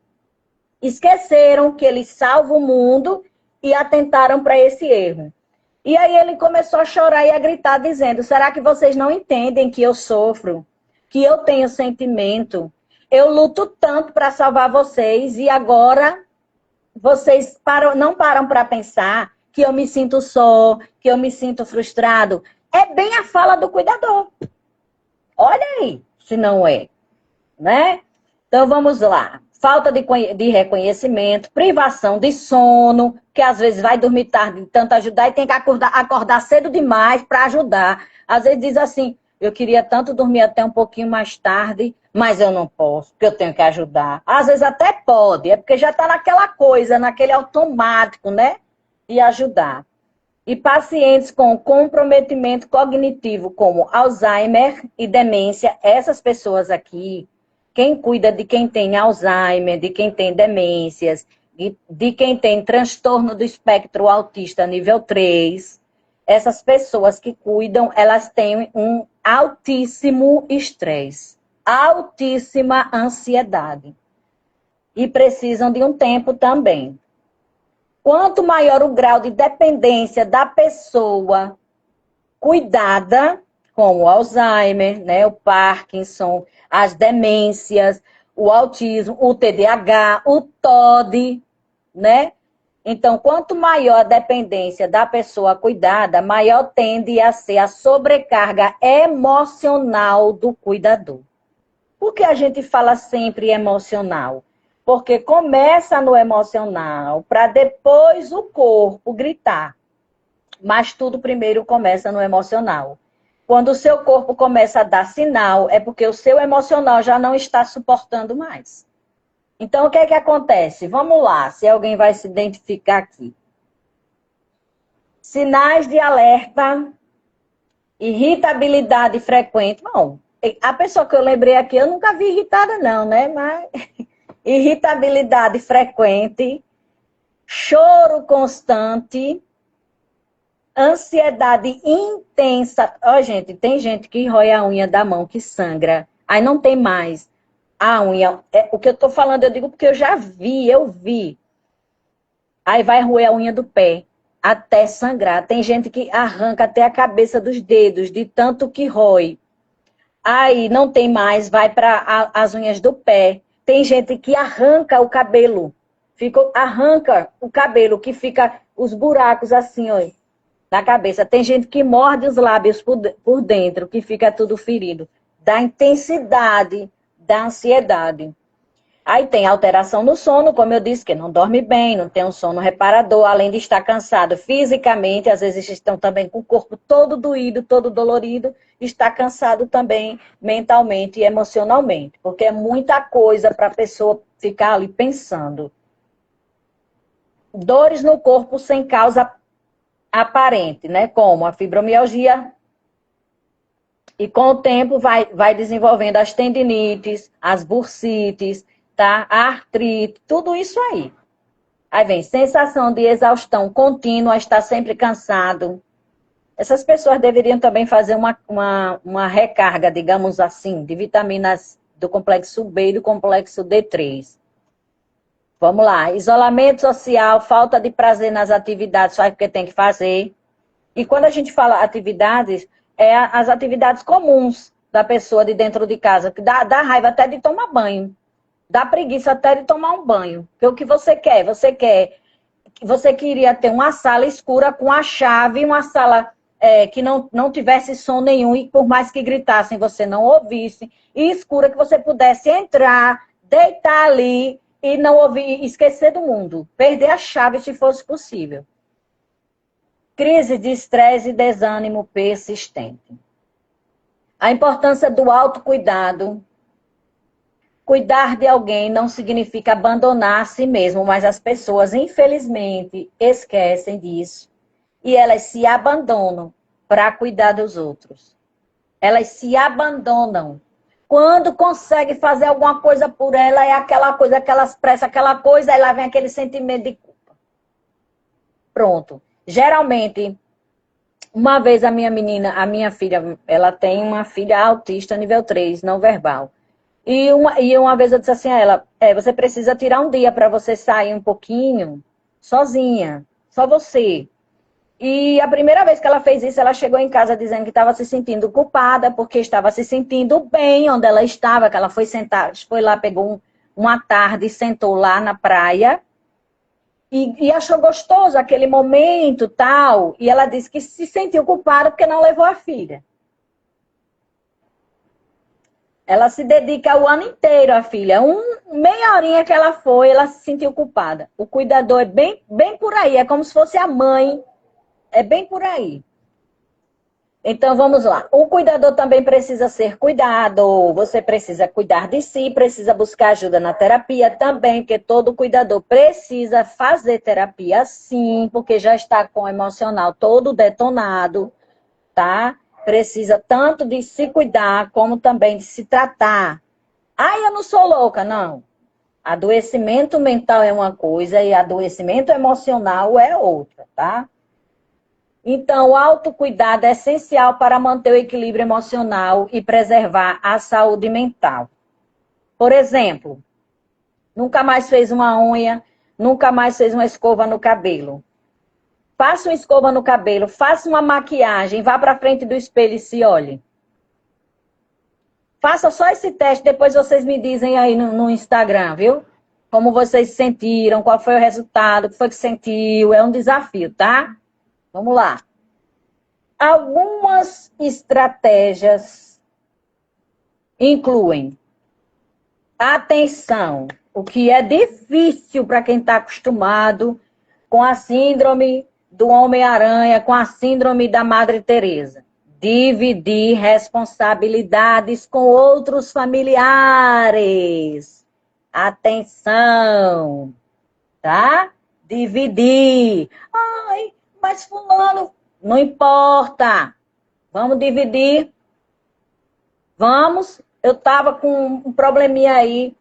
Esqueceram que ele salva o mundo e atentaram para esse erro. E aí ele começou a chorar e a gritar, dizendo: será que vocês não entendem que eu sofro? Que eu tenho sentimento? Eu luto tanto para salvar vocês e agora vocês não param para pensar que eu me sinto só, que eu me sinto frustrado. É bem a fala do cuidador. Olha aí, se não é, né? Então vamos lá. Falta de reconhecimento, privação de sono, que às vezes vai dormir tarde de tanto ajudar e tem que acordar cedo demais para ajudar. Às vezes diz assim: eu queria tanto dormir até um pouquinho mais tarde, mas eu não posso, porque eu tenho que ajudar. Às vezes até pode, é porque já está naquela coisa, naquele automático, né? De ajudar. E pacientes com comprometimento cognitivo, como Alzheimer e demência, essas pessoas aqui, quem cuida de quem tem Alzheimer, de quem tem demências, de quem tem transtorno do espectro autista nível 3, essas pessoas que cuidam, elas têm um altíssimo estresse, altíssima ansiedade. E precisam de um tempo também. Quanto maior o grau de dependência da pessoa cuidada, como o Alzheimer, né, o Parkinson, as demências, o autismo, o TDAH, o TOD, né? Então, quanto maior a dependência da pessoa cuidada, maior tende a ser a sobrecarga emocional do cuidador. Por que a gente fala sempre emocional? Porque começa no emocional para depois o corpo gritar. Mas tudo primeiro começa no emocional. Quando o seu corpo começa a dar sinal, é porque o seu emocional já não está suportando mais. Então, o que é que acontece? Vamos lá, se alguém vai se identificar aqui. Sinais de alerta, irritabilidade frequente. Bom, a pessoa que eu lembrei aqui, eu nunca vi irritada não, né? Mas irritabilidade frequente, choro constante, ansiedade intensa. Ó, gente, tem gente que rói a unha da mão, que sangra. Aí não tem mais a unha. O que eu tô falando, eu digo porque eu vi. Aí vai roer a unha do pé, até sangrar. Tem gente que arranca até a cabeça dos dedos, de tanto que rói. Aí não tem mais, vai para as unhas do pé. Tem gente que arranca o cabelo. Arranca o cabelo, que fica os buracos assim, ó, na cabeça. Tem gente que morde os lábios por dentro, que fica tudo ferido. Da intensidade da ansiedade. Aí tem alteração no sono, como eu disse, que não dorme bem, não tem um sono reparador, além de estar cansado fisicamente, às vezes estão também com o corpo todo doído, todo dolorido, está cansado também mentalmente e emocionalmente, porque é muita coisa para a pessoa ficar ali pensando. Dores no corpo sem causa aparente, né? Como a fibromialgia. E com o tempo vai desenvolvendo as tendinites, as bursites, tá? A artrite, tudo isso aí. Aí vem sensação de exaustão contínua, estar sempre cansado. Essas pessoas deveriam também fazer uma recarga, digamos assim, de vitaminas do complexo B e do complexo D3. Vamos lá. Isolamento social, falta de prazer nas atividades, faz porque tem que fazer. E quando a gente fala atividades, é as atividades comuns da pessoa de dentro de casa, que dá raiva até de tomar banho. Dá preguiça até de tomar um banho. Porque o que você quer? Você queria ter uma sala escura com a chave, uma sala que não tivesse som nenhum, e por mais que gritassem, você não ouvisse, e escura, que você pudesse entrar, deitar ali e não ouvir, esquecer do mundo. Perder a chave se fosse possível. Crise de estresse e desânimo persistente. A importância do autocuidado. Cuidar de alguém não significa abandonar a si mesmo, mas as pessoas, infelizmente, esquecem disso. e elas se abandonam para cuidar dos outros. Elas se abandonam. Quando consegue fazer alguma coisa por ela, é aquela coisa que elas expressam aquela coisa, aí lá vem aquele sentimento de culpa. Pronto. Geralmente, uma vez a minha filha, ela tem uma filha autista nível 3, não verbal. E uma vez eu disse assim a ela, você precisa tirar um dia para você sair um pouquinho, sozinha, só você. E a primeira vez que ela fez isso, ela chegou em casa dizendo que estava se sentindo culpada, porque estava se sentindo bem onde ela estava, que ela foi sentar, foi lá, pegou uma tarde e sentou lá na praia, e achou gostoso aquele momento, tal, e ela disse que se sentiu culpada porque não levou a filha. Ela se dedica o ano inteiro, a filha. Meia horinha que ela foi, ela se sentiu culpada. O cuidador é bem, bem por aí, é como se fosse a mãe. É bem por aí. Então, vamos lá. O cuidador também precisa ser cuidado. Você precisa cuidar de si, precisa buscar ajuda na terapia também, porque todo cuidador precisa fazer terapia sim, porque já está com o emocional todo detonado, tá? Precisa tanto de se cuidar, como também de se tratar. Eu não sou louca, não. Adoecimento mental é uma coisa e adoecimento emocional é outra, tá? Então, o autocuidado é essencial para manter o equilíbrio emocional e preservar a saúde mental. Por exemplo, nunca mais fez uma unha, nunca mais fez uma escova no cabelo. Faça uma escova no cabelo, faça uma maquiagem, vá para frente do espelho e se olhe. Faça só esse teste, depois vocês me dizem aí no Instagram, viu? Como vocês se sentiram, qual foi o resultado, o que foi que sentiu, é um desafio, tá? Vamos lá. Algumas estratégias incluem atenção, o que é difícil para quem está acostumado com a síndrome do Homem-Aranha, com a síndrome da Madre Teresa. Dividir responsabilidades com outros familiares. Atenção, tá? Dividir. Mas fulano, não importa. Vamos dividir. Vamos. Eu estava com um probleminha aí,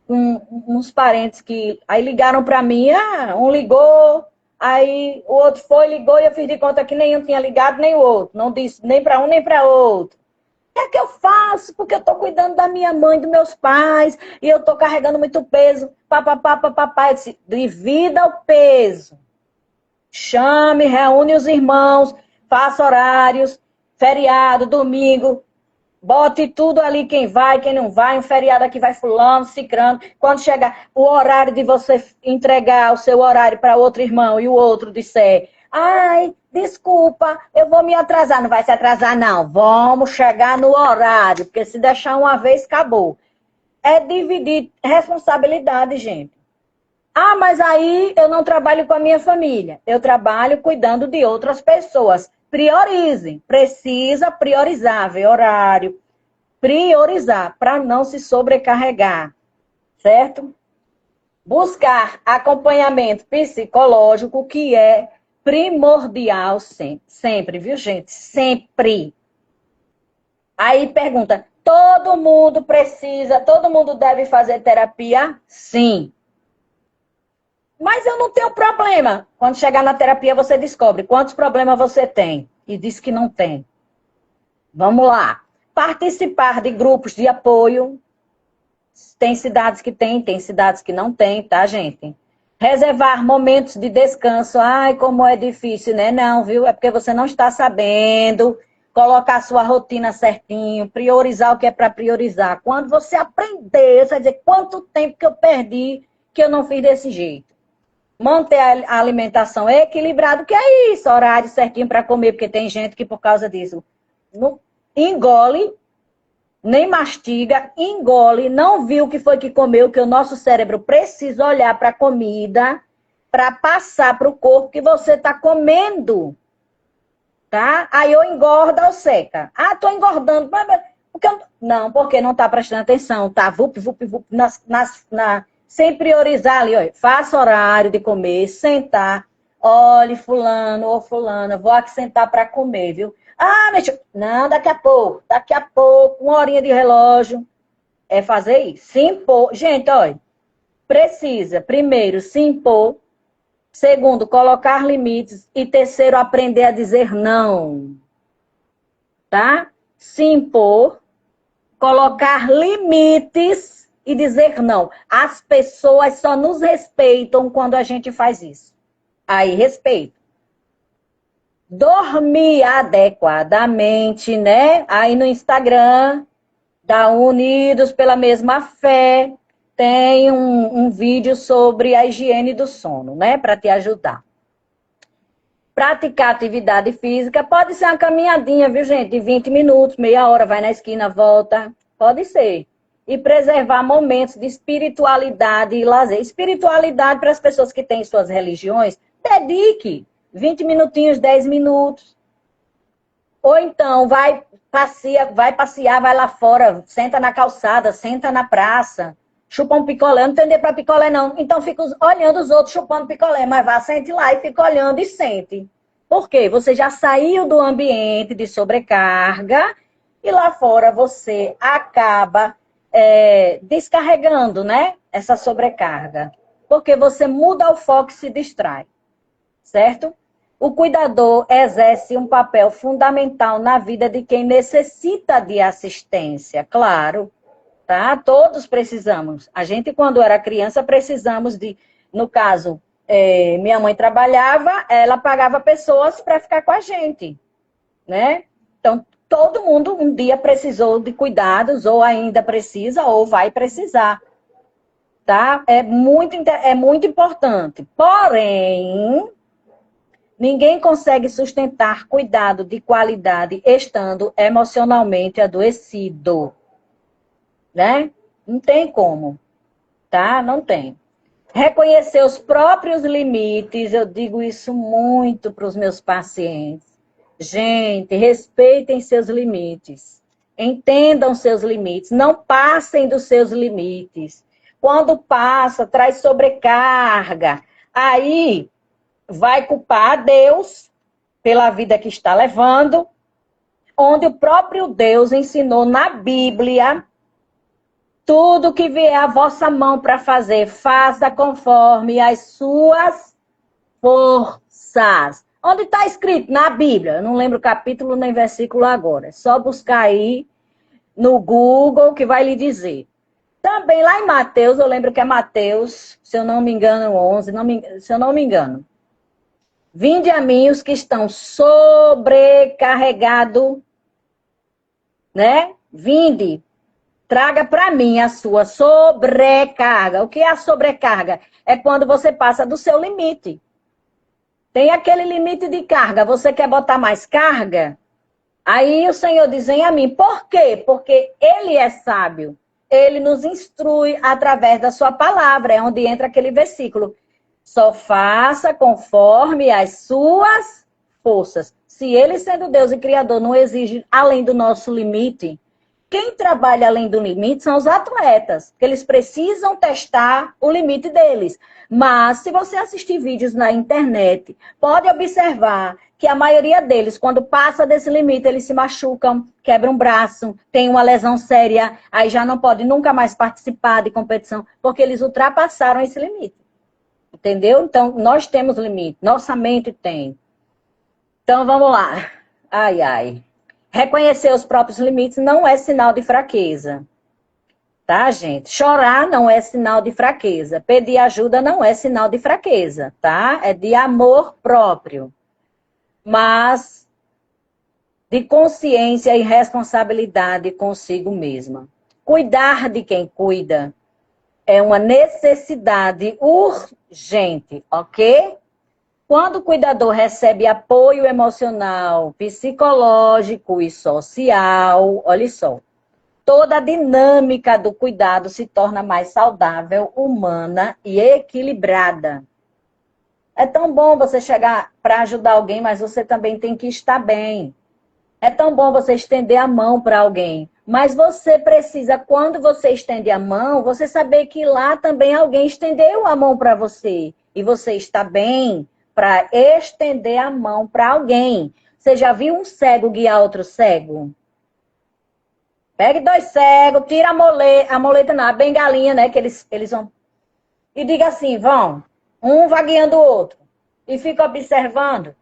com uns parentes que aí ligaram para mim, um ligou, aí o outro foi, ligou e eu fiz de conta que nenhum tinha ligado, nem o outro. Não disse nem para um, nem para outro. O que eu faço? Porque eu estou cuidando da minha mãe, dos meus pais, e eu estou carregando muito peso. Papapá. Eu disse, divida o peso. Chame, reúne os irmãos, faça horários, feriado, domingo, bote tudo ali, quem vai, quem não vai, um feriado aqui vai fulano, cicrano. Quando chegar o horário de você entregar o seu horário para outro irmão e o outro disser, desculpa, eu vou me atrasar. Não vai se atrasar, não. Vamos chegar no horário, porque se deixar uma vez, acabou. É dividir responsabilidade, gente. Mas aí eu não trabalho com a minha família. Eu trabalho cuidando de outras pessoas. Priorizem. Precisa priorizar, ver horário. Priorizar para não se sobrecarregar. Certo? Buscar acompanhamento psicológico, que é primordial sempre, viu, gente? Sempre. Aí pergunta, todo mundo deve fazer terapia? Sim. Mas eu não tenho problema. Quando chegar na terapia, você descobre quantos problemas você tem. E diz que não tem. Vamos lá. Participar de grupos de apoio. Tem cidades que tem cidades que não tem, tá, gente? Reservar momentos de descanso. Como é difícil, né? Não, viu? É porque você não está sabendo colocar sua rotina certinho, priorizar o que é para priorizar. Quando você aprender, você vai dizer quanto tempo que eu perdi que eu não fiz desse jeito. Manter a alimentação equilibrada, que é isso, horário certinho para comer, porque tem gente que por causa disso não engole, nem mastiga, engole, não viu o que foi que comeu, que o nosso cérebro precisa olhar para a comida para passar para o corpo que você está comendo, tá? Aí ou engorda ou seca. Tô engordando. Não, porque não está prestando atenção, tá? Vup, sem priorizar ali, olha, faça horário de comer, sentar, Olhe, fulano ou fulana, vou aqui sentar para comer, viu? Ah, mas não, daqui a pouco, 1 horinha de relógio. É fazer isso. Se impor. Gente, olha, precisa, primeiro, se impor. Segundo, colocar limites. E terceiro, aprender a dizer não. Tá? Se impor, colocar limites e dizer não. As pessoas só nos respeitam quando a gente faz isso. Aí, respeito. Dormir adequadamente, né? Aí no Instagram, da Unidos pela Mesma Fé, tem um vídeo sobre a higiene do sono, né? Para te ajudar. Praticar atividade física pode ser uma caminhadinha, viu, gente? De 20 minutos, meia hora, vai na esquina, volta. Pode ser. E preservar momentos de espiritualidade e lazer. Espiritualidade para as pessoas que têm suas religiões, dedique 20 minutinhos, 10 minutos. Ou então, vai passear, vai lá fora, senta na calçada, senta na praça, chupa um picolé. Não entender para picolé, não. Então, fica olhando os outros chupando picolé, mas vá, sente lá e fica olhando e sente. Por quê? Você já saiu do ambiente de sobrecarga e lá fora você acaba descarregando, né? Essa sobrecarga. Porque você muda o foco e se distrai. Certo? O cuidador exerce um papel fundamental na vida de quem necessita de assistência, claro, tá? Todos precisamos. A gente, quando era criança, precisamos de, no caso, minha mãe trabalhava, ela pagava pessoas para ficar com a gente, né? Então, todo mundo um dia precisou de cuidados, ou ainda precisa, ou vai precisar, tá? É muito importante. Porém, ninguém consegue sustentar cuidado de qualidade estando emocionalmente adoecido, né? Não tem como, tá? Não tem. Reconhecer os próprios limites, eu digo isso muito para os meus pacientes. Gente, respeitem seus limites. Entendam seus limites. Não passem dos seus limites. Quando passa, traz sobrecarga. Aí vai culpar a Deus pela vida que está levando, onde o próprio Deus ensinou na Bíblia: tudo que vier à vossa mão para fazer, faça conforme as suas forças. Onde está escrito? Na Bíblia. Eu não lembro o capítulo nem versículo agora. É só buscar aí no Google que vai lhe dizer. Também lá em Mateus, eu lembro que é Mateus, se eu não me engano, 11, se eu não me engano. Vinde a mim os que estão sobrecarregados, né? Vinde, traga para mim a sua sobrecarga. O que é a sobrecarga? É quando você passa do seu limite. Tem aquele limite de carga, você quer botar mais carga? Aí o Senhor diz, vem a mim. Por quê? Porque Ele é sábio. Ele nos instrui através da sua palavra. É onde entra aquele versículo. Só faça conforme as suas forças. Se Ele, sendo Deus e Criador, não exige além do nosso limite, quem trabalha além do limite são os atletas, que eles precisam testar o limite deles. Mas, se você assistir vídeos na internet, pode observar que a maioria deles, quando passa desse limite, eles se machucam, quebram um braço, tem uma lesão séria, aí já não pode nunca mais participar de competição, porque eles ultrapassaram esse limite. Entendeu? Então, nós temos limite, nossa mente tem. Então, vamos lá. Ai, ai. Reconhecer os próprios limites não é sinal de fraqueza. Tá, gente? Chorar não é sinal de fraqueza. Pedir ajuda não é sinal de fraqueza, tá? É de amor próprio. Mas de consciência e responsabilidade consigo mesma. Cuidar de quem cuida é uma necessidade urgente, ok? Quando o cuidador recebe apoio emocional, psicológico e social, olha só, toda a dinâmica do cuidado se torna mais saudável, humana e equilibrada. É tão bom você chegar para ajudar alguém, mas você também tem que estar bem. É tão bom você estender a mão para alguém, mas você precisa, quando você estende a mão, você saber que lá também alguém estendeu a mão para você. E você está bem para estender a mão para alguém. Você já viu um cego guiar outro cego? Pegue 2 cegos, tira a moleta não, a bengalinha, né, que eles vão... E diga assim, vão, um vai guiando o outro. E fica observando.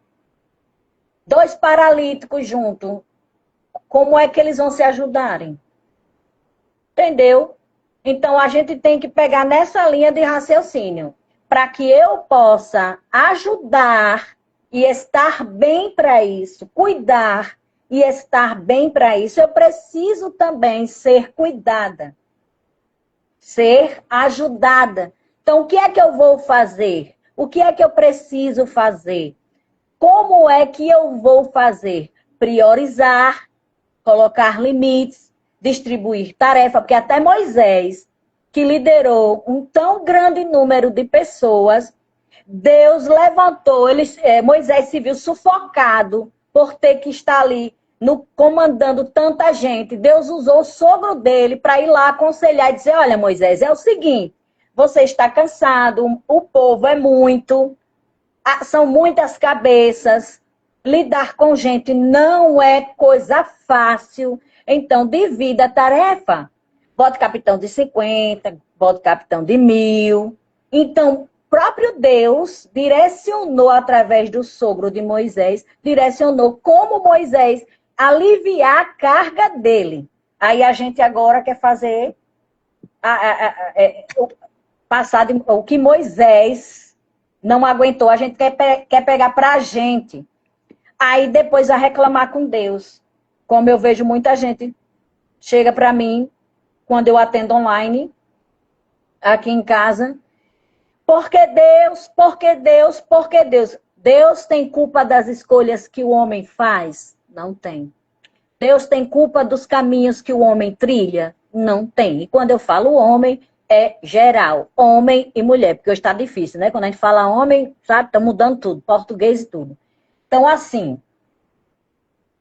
2 paralíticos juntos. Como é que eles vão se ajudarem? Entendeu? Então, a gente tem que pegar nessa linha de raciocínio. Para que eu possa ajudar e estar bem para isso, cuidar e estar bem para isso, eu preciso também ser cuidada, ser ajudada. Então, o que é que eu vou fazer? O que é que eu preciso fazer? Como é que eu vou fazer? Priorizar, colocar limites, distribuir tarefa, porque até Moisés, que liderou um tão grande número de pessoas, Deus levantou, Moisés se viu sufocado por ter que estar ali comandando tanta gente. Deus usou o sogro dele para ir lá aconselhar e dizer, olha, Moisés, é o seguinte, você está cansado, o povo é muito, são muitas cabeças, lidar com gente não é coisa fácil, então divida a tarefa. Bota capitão de 50, bota capitão de 1000. Então, próprio Deus direcionou através do sogro de Moisés, direcionou como Moisés aliviar a carga dele. Aí a gente agora quer fazer o que Moisés não aguentou, a gente quer pegar para a gente. Aí depois a reclamar com Deus. Como eu vejo muita gente chega para mim, quando eu atendo online, aqui em casa, porque Deus, porque Deus, porque Deus. Deus tem culpa das escolhas que o homem faz? Não tem. Deus tem culpa dos caminhos que o homem trilha? Não tem. E quando eu falo homem, é geral, homem e mulher, porque hoje está difícil, né? Quando a gente fala homem, sabe, está mudando tudo, português e tudo. Então, assim,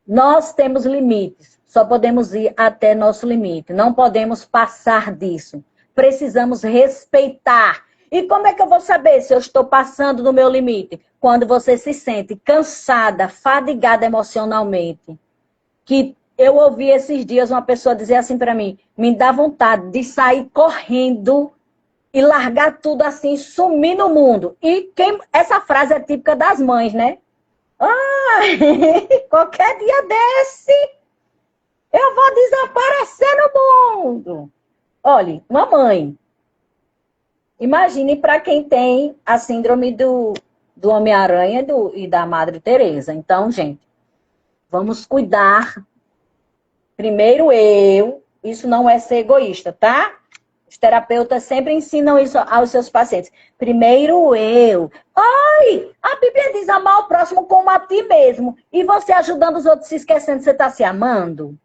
nós temos limites, só podemos ir até nosso limite, não podemos passar disso. Precisamos respeitar. E como é que eu vou saber se eu estou passando do meu limite? Quando você se sente cansada, fadigada emocionalmente. Que eu ouvi esses dias uma pessoa dizer assim para mim, me dá vontade de sair correndo e largar tudo assim, sumir no mundo. E essa frase é típica das mães, né? Ah, qualquer dia desse, eu vou desaparecer no mundo. Olha, mamãe, imagine para quem tem a síndrome do Homem-Aranha e da Madre Teresa. Então, gente, vamos cuidar. Primeiro isso não é ser egoísta, tá? Os terapeutas sempre ensinam isso aos seus pacientes. Primeiro eu. Ai, a Bíblia diz amar o próximo como a ti mesmo. E você ajudando os outros se esquecendo, você está se amando?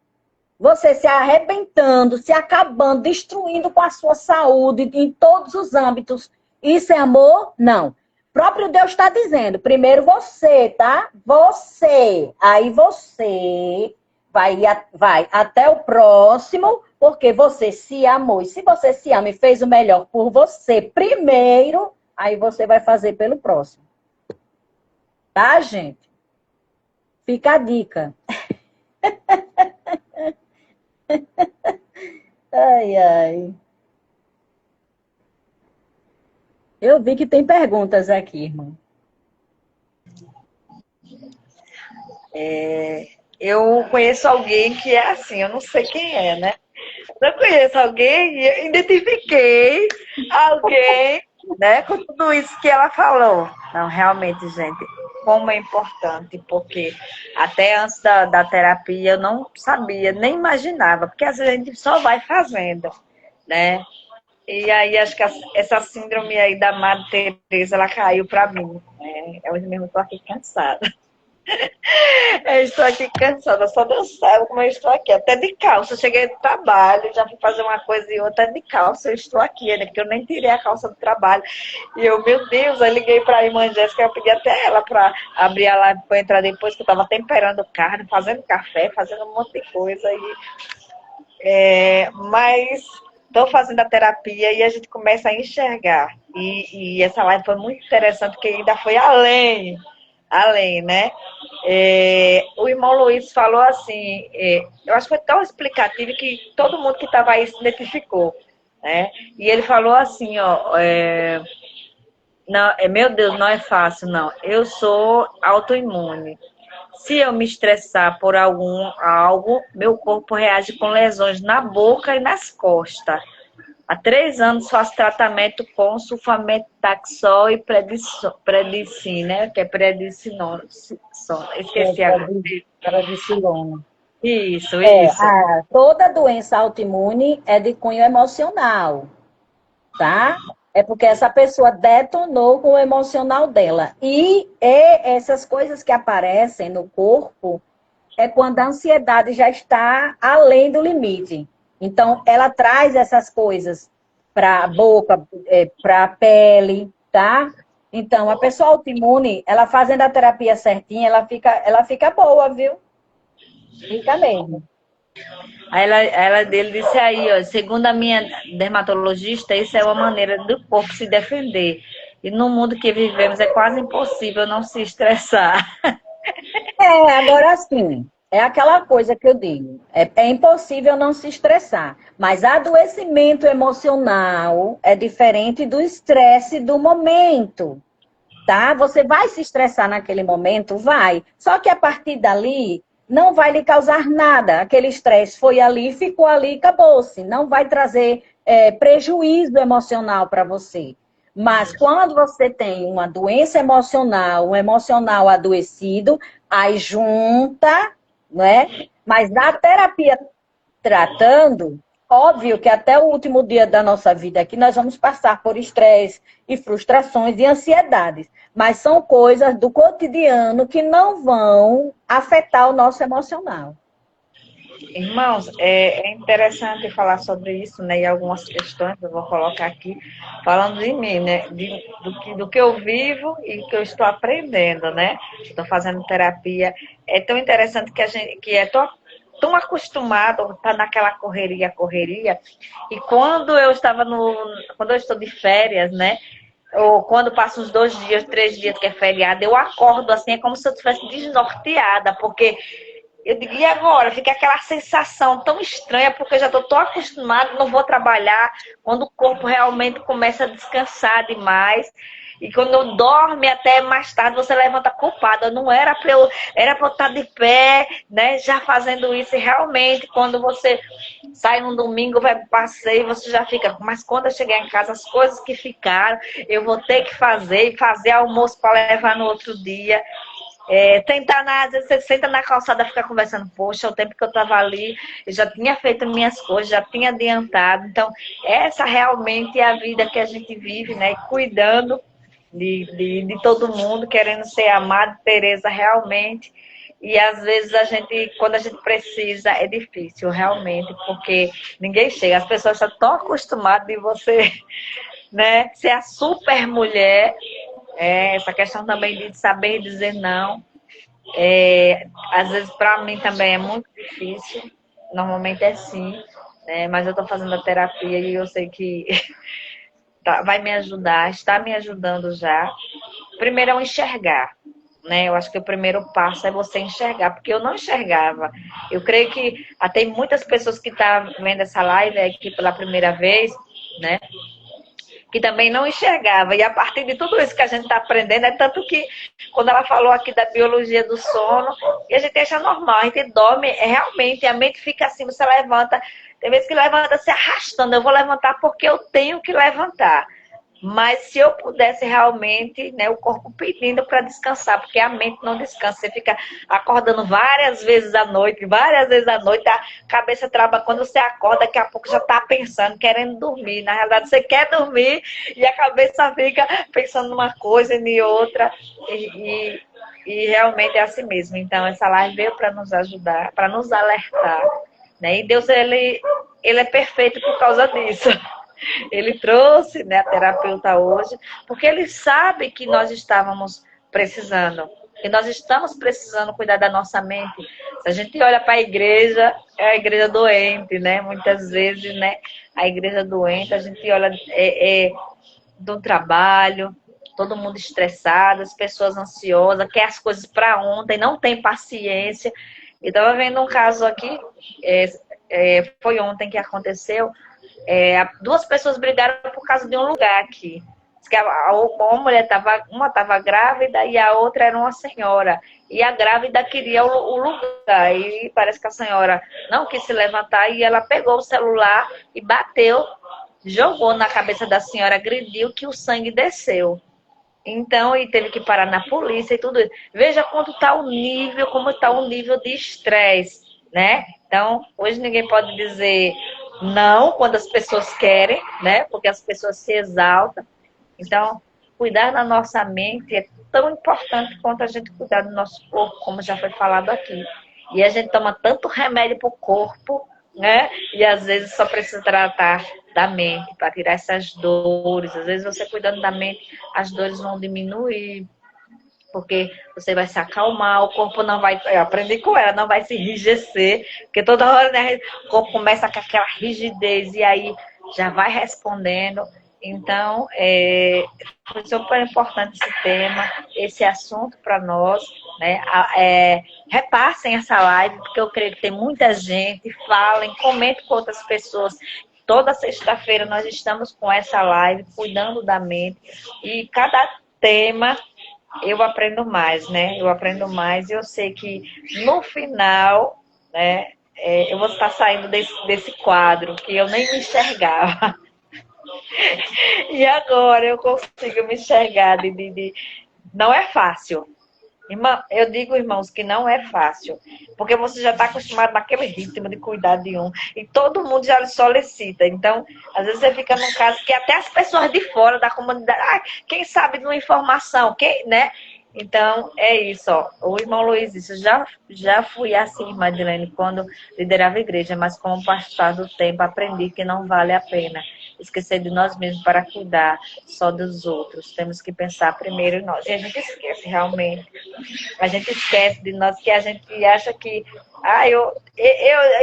Você se arrebentando, se acabando, destruindo com a sua saúde em todos os âmbitos. Isso é amor? Não. O próprio Deus está dizendo, primeiro você, tá? Você. Aí você vai até o próximo, porque você se amou. E se você se ama e fez o melhor por você primeiro, aí você vai fazer pelo próximo. Tá, gente? Fica a dica. Ai, ai. Eu vi que tem perguntas aqui, irmão. Eu conheço alguém que é assim, eu não sei quem é, né? Eu conheço alguém e eu identifiquei alguém, né, com tudo isso que ela falou. Não, realmente, gente, como é importante, porque até antes da terapia eu não sabia, nem imaginava, porque às vezes a gente só vai fazendo, né? E aí acho que essa síndrome aí da Madre Teresa, ela caiu pra mim, né? Eu mesmo tô aqui cansada. Eu estou aqui cansada, só Deus sabe como eu estou aqui, até de calça. Eu cheguei do trabalho, já fui fazer uma coisa e outra, de calça eu estou aqui, né? Porque eu nem tirei a calça do trabalho. E eu, meu Deus, aí liguei para a irmã Jéssica, eu pedi até ela para abrir a live para entrar depois, que eu estava temperando carne, fazendo café, fazendo um monte de coisa. Mas estou fazendo a terapia e a gente começa a enxergar. E essa live foi muito interessante, porque ainda foi além, né? O irmão Luiz falou assim, eu acho que foi tão explicativo que todo mundo que estava aí se identificou, né? E ele falou assim, ó, não, meu Deus, não é fácil, não. Eu sou autoimune. Se eu me estressar por algo, meu corpo reage com lesões na boca e nas costas. Há 3 anos faço tratamento com sulfametaxol e predicina, né? Que é predicinona. Esqueci agora. Prednisolona. Isso, isso. Toda doença autoimune é de cunho emocional, tá? É porque essa pessoa detonou com o emocional dela. E essas coisas que aparecem no corpo é quando a ansiedade já está além do limite. Então, ela traz essas coisas para a boca, para a pele, tá? Então, a pessoa autoimune, ela fazendo a terapia certinha, ela fica boa, viu? Fica mesmo. Aí ela dele disse aí, ó, segundo a minha dermatologista, isso é uma maneira do corpo se defender. E no mundo que vivemos é quase impossível não se estressar. Agora sim, é aquela coisa que eu digo. É impossível não se estressar. Mas adoecimento emocional é diferente do estresse do momento, tá? Você vai se estressar naquele momento? Vai. Só que a partir dali, não vai lhe causar nada. Aquele estresse foi ali, ficou ali, acabou-se. Não vai trazer prejuízo emocional para você. Mas quando você tem uma doença emocional, um emocional adoecido, aí junta, né? Mas na terapia tratando, óbvio que até o último dia da nossa vida aqui nós vamos passar por estresse e frustrações e ansiedades, mas são coisas do cotidiano que não vão afetar o nosso emocional. Irmãos, é interessante falar sobre isso, né? E algumas questões eu vou colocar aqui, falando de mim, né? Do que eu vivo e que eu estou aprendendo, né? Estou fazendo terapia. É tão interessante que a gente, que é tão acostumado a estar naquela correria. E quando eu estou de férias, né? Ou quando passa uns 2 dias, 3 dias que é feriado, eu acordo assim, é como se eu estivesse desnorteada, porque eu digo, e agora? Fica aquela sensação tão estranha, porque eu já estou tão acostumada, não vou trabalhar, quando o corpo realmente começa a descansar demais. E quando dorme até mais tarde, você levanta culpada. Não era para era para eu estar de pé, né? Já fazendo isso. E realmente, quando você sai um domingo, vai para passeio, você já fica. Mas quando eu chegar em casa, as coisas que ficaram, eu vou ter que fazer, e fazer almoço para levar no outro dia. Às vezes você senta na calçada e fica conversando, poxa, o tempo que eu estava ali, eu já tinha feito minhas coisas, já tinha adiantado. Então, essa realmente é a vida que a gente vive, né? Cuidando de todo mundo, querendo ser amado, Tereza, realmente. E às vezes quando a gente precisa, é difícil, realmente, porque ninguém chega. As pessoas estão tão acostumadas de você, né, ser a super mulher. Essa questão também de saber dizer não. Às vezes para mim também é muito difícil. Normalmente é sim, né? Mas eu estou fazendo a terapia e eu sei que vai me ajudar, está me ajudando já. Primeiro é o enxergar, né? Eu acho que o primeiro passo é você enxergar, porque eu não enxergava. Eu creio que até muitas pessoas que estão vendo essa live aqui pela primeira vez, né? Que também não enxergava. E a partir de tudo isso que a gente está aprendendo, é tanto que quando ela falou aqui da biologia do sono, e a gente acha normal, a gente dorme, realmente, a mente fica assim, você levanta, tem vezes que levanta se arrastando, eu vou levantar porque eu tenho que levantar. Mas se eu pudesse realmente, né, o corpo pedindo para descansar, porque a mente não descansa. Você fica acordando várias vezes à noite, a cabeça trava. Quando você acorda, daqui a pouco já está pensando, querendo dormir. Na realidade, você quer dormir e a cabeça fica pensando numa coisa e em outra. E realmente é assim mesmo. Então, essa live veio para nos ajudar, para nos alertar. Né? E Deus, ele é perfeito por causa disso. Ele trouxe, né, a terapeuta hoje, porque ele sabe que nós estávamos precisando. E nós estamos precisando cuidar da nossa mente. Se a gente olha para a igreja, é a igreja doente, né? Muitas vezes, né? A igreja doente, a gente olha do trabalho, todo mundo estressado, as pessoas ansiosas, quer as coisas para ontem, não tem paciência. Eu estava vendo um caso aqui, foi ontem que aconteceu, duas pessoas brigaram por causa de um lugar aqui. Que uma mulher uma estava grávida e a outra era uma senhora. E a grávida queria o lugar. E parece que a senhora não quis se levantar e ela pegou o celular e bateu, jogou na cabeça da senhora, agrediu, que o sangue desceu. Então, e teve que parar na polícia e tudo isso. Veja quanto está o nível, como está o nível de estresse, né? Então, hoje ninguém pode dizer não quando as pessoas querem, né? Porque as pessoas se exaltam. Então, cuidar da nossa mente é tão importante quanto a gente cuidar do nosso corpo, como já foi falado aqui. E a gente toma tanto remédio para o corpo, né? E às vezes só precisa tratar da mente para tirar essas dores. Às vezes você cuidando da mente, as dores vão diminuir, porque você vai se acalmar, o corpo não vai, eu aprendi com ela, não vai se enrijecer, porque toda hora, né, o corpo começa com aquela rigidez e aí já vai respondendo. Então, foi super importante esse tema, esse assunto para nós, né? Repassem essa live, porque eu creio que tem muita gente, falem, comentem com outras pessoas. Toda sexta-feira nós estamos com essa live, cuidando da mente, e cada tema eu aprendo mais, né? Eu aprendo mais e eu sei que no final, né, eu vou estar saindo desse quadro que eu nem me enxergava. E agora eu consigo me enxergar. Não é fácil. Eu digo, irmãos, que não é fácil. Porque você já está acostumado naquele ritmo de cuidar de um. E todo mundo já lhe solicita. Então, às vezes você fica num caso que até as pessoas de fora da comunidade, quem sabe de uma informação, né? Então, é isso, ó. O irmão Luiz disse, já fui assim, Madeleine, quando liderava a igreja, mas como passar do tempo, aprendi que não vale a pena esquecer de nós mesmos para cuidar só dos outros. Temos que pensar primeiro em nós. E a gente esquece, realmente. A gente esquece de nós, que a gente acha que... eu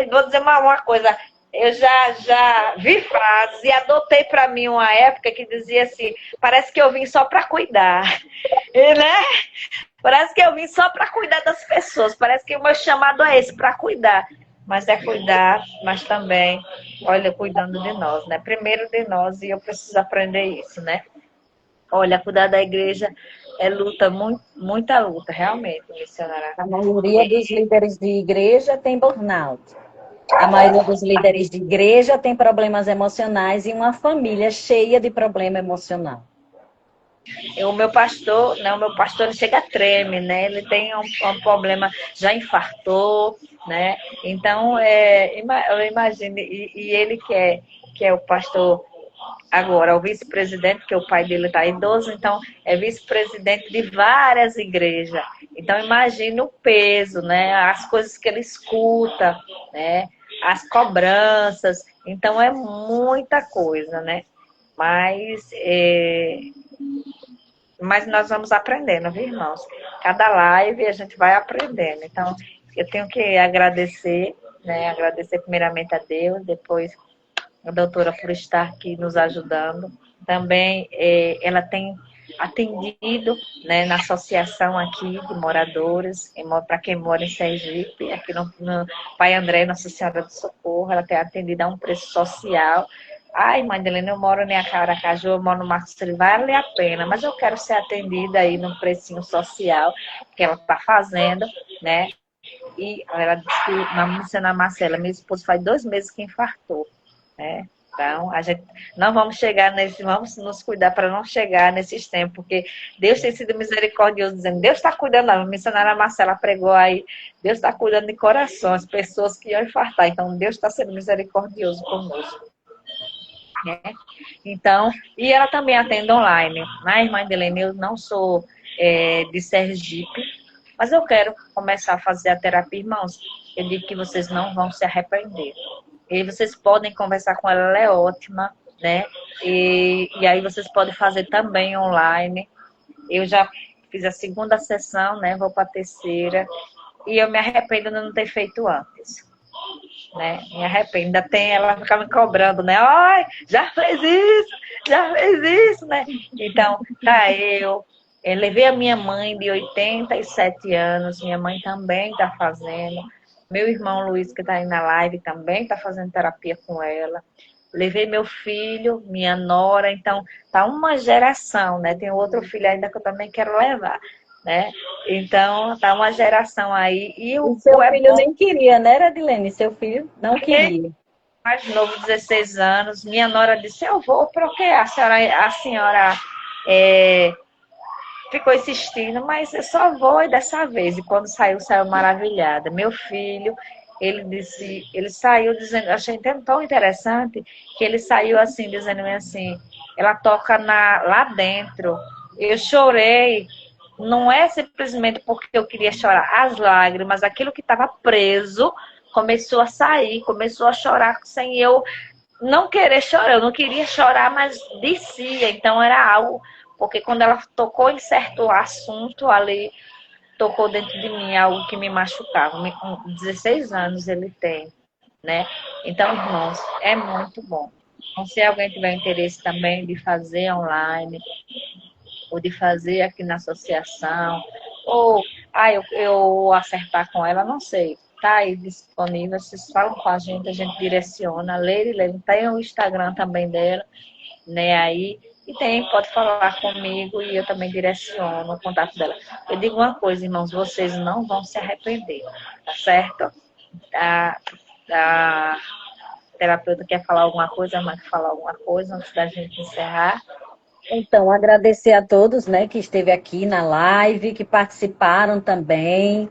vou dizer uma coisa... Eu já vi frases e adotei para mim uma época que dizia assim, parece que eu vim só para cuidar, e, né? Parece que eu vim só para cuidar das pessoas, parece que o meu chamado é esse, para cuidar. Mas é cuidar, mas também, olha, cuidando de nós, né? Primeiro de nós, e eu preciso aprender isso, né? Olha, cuidar da igreja é luta, muita luta, realmente, missionária. A maioria dos líderes de igreja tem burnout. A maioria dos líderes de igreja tem problemas emocionais e uma família cheia de problema emocional. O meu pastor, né? O meu pastor ele chega a treme, né? Ele tem um problema, já infartou, né? Então, eu imagino, e ele que é o pastor agora, o vice-presidente, porque o pai dele está idoso, então é vice-presidente de várias igrejas. Então, imagina o peso, né? As coisas que ele escuta, né? As cobranças. Então, é muita coisa, né? Mas nós vamos aprendendo, viu, irmãos? Cada live a gente vai aprendendo. Então, eu tenho que agradecer, né? Agradecer primeiramente a Deus, depois a doutora por estar aqui nos ajudando. Também ela tem atendido, né, na associação aqui de moradores, para quem mora em Sergipe, aqui no Pai André, Nossa Senhora do Socorro, ela tem atendido a um preço social. Ai, Madeleine, eu moro em Aracaju, eu moro no Marcos Silva, vale a pena, mas eu quero ser atendida aí num precinho social que ela está fazendo, né? E ela disse que, na missionária Marcela, minha esposa faz 2 meses que infartou, né? Então, a gente não vamos chegar vamos nos cuidar para não chegar nesses tempos, porque Deus tem sido misericordioso, dizendo, Deus está cuidando, a missionária Marcela pregou aí, Deus está cuidando de corações, pessoas que iam infartar, então Deus está sendo misericordioso conosco. Né? Então, e ela também atende online. Na irmã Helene, eu não sou de Sergipe, mas eu quero começar a fazer a terapia, irmãos. Eu digo que vocês não vão se arrepender. E vocês podem conversar com ela, ela é ótima, né? E aí vocês podem fazer também online. Eu já fiz a segunda sessão, né? Vou para a terceira. E eu me arrependo de não ter feito antes. Né? Me arrependo. Ainda tem ela ficar me cobrando, né? Ai, já fez isso, né? Então, tá, eu levei a minha mãe de 87 anos, minha mãe também está fazendo. Meu irmão Luiz, que está aí na live, também está fazendo terapia com ela. Levei meu filho, minha nora, então tá uma geração, né? Tem outro filho ainda que eu também quero levar, né? Então tá uma geração aí. E E o seu é filho bom, nem queria, né, Radilene? Seu filho não queria. mais novo, 16 anos. Minha nora disse, eu vou, porque a senhora é, ficou insistindo, mas eu só vou dessa vez. E quando saiu, saiu maravilhada. Meu filho, ele disse, ele saiu dizendo, achei tão interessante, que ele saiu assim, dizendo assim, ela toca lá dentro. Eu chorei, não é simplesmente porque eu queria chorar, as lágrimas, aquilo que estava preso, começou a sair, começou a chorar sem eu não querer chorar, eu não queria chorar, mas descia, então era algo, porque quando ela tocou em certo assunto ali, tocou dentro de mim algo que me machucava. Com 16 anos ele tem, né? Então, irmãos, é muito bom. Então, se alguém tiver interesse também de fazer online, ou de fazer aqui na associação, ou eu acertar com ela, não sei. Tá aí disponível, vocês falam com a gente direciona. Leire, tem o Instagram também dela, né? Aí, e tem, pode falar comigo e eu também direciono o contato dela. Eu digo uma coisa, irmãos, vocês não vão se arrepender, tá certo? A terapeuta quer falar alguma coisa, a mãe quer falar alguma coisa antes da gente encerrar. Então, agradecer a todos, né, que esteve aqui na live, que participaram também.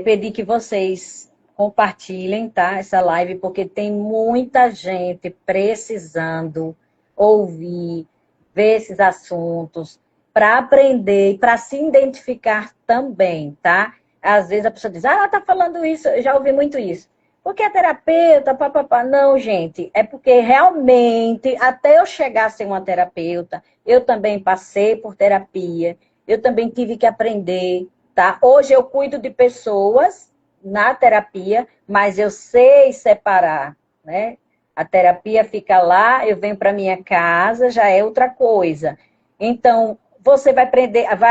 Pedir que vocês compartilhem, tá, essa live, porque tem muita gente precisando ouvir, ver esses assuntos, para aprender e para se identificar também, tá? Às vezes a pessoa diz, ela tá falando isso, eu já ouvi muito isso. Porque é terapeuta, papapá. Não, gente, é porque realmente, até eu chegar a ser uma terapeuta, eu também passei por terapia, eu também tive que aprender, tá? Hoje eu cuido de pessoas na terapia, mas eu sei separar, né? A terapia fica lá, eu venho para minha casa, já é outra coisa. Então, você vai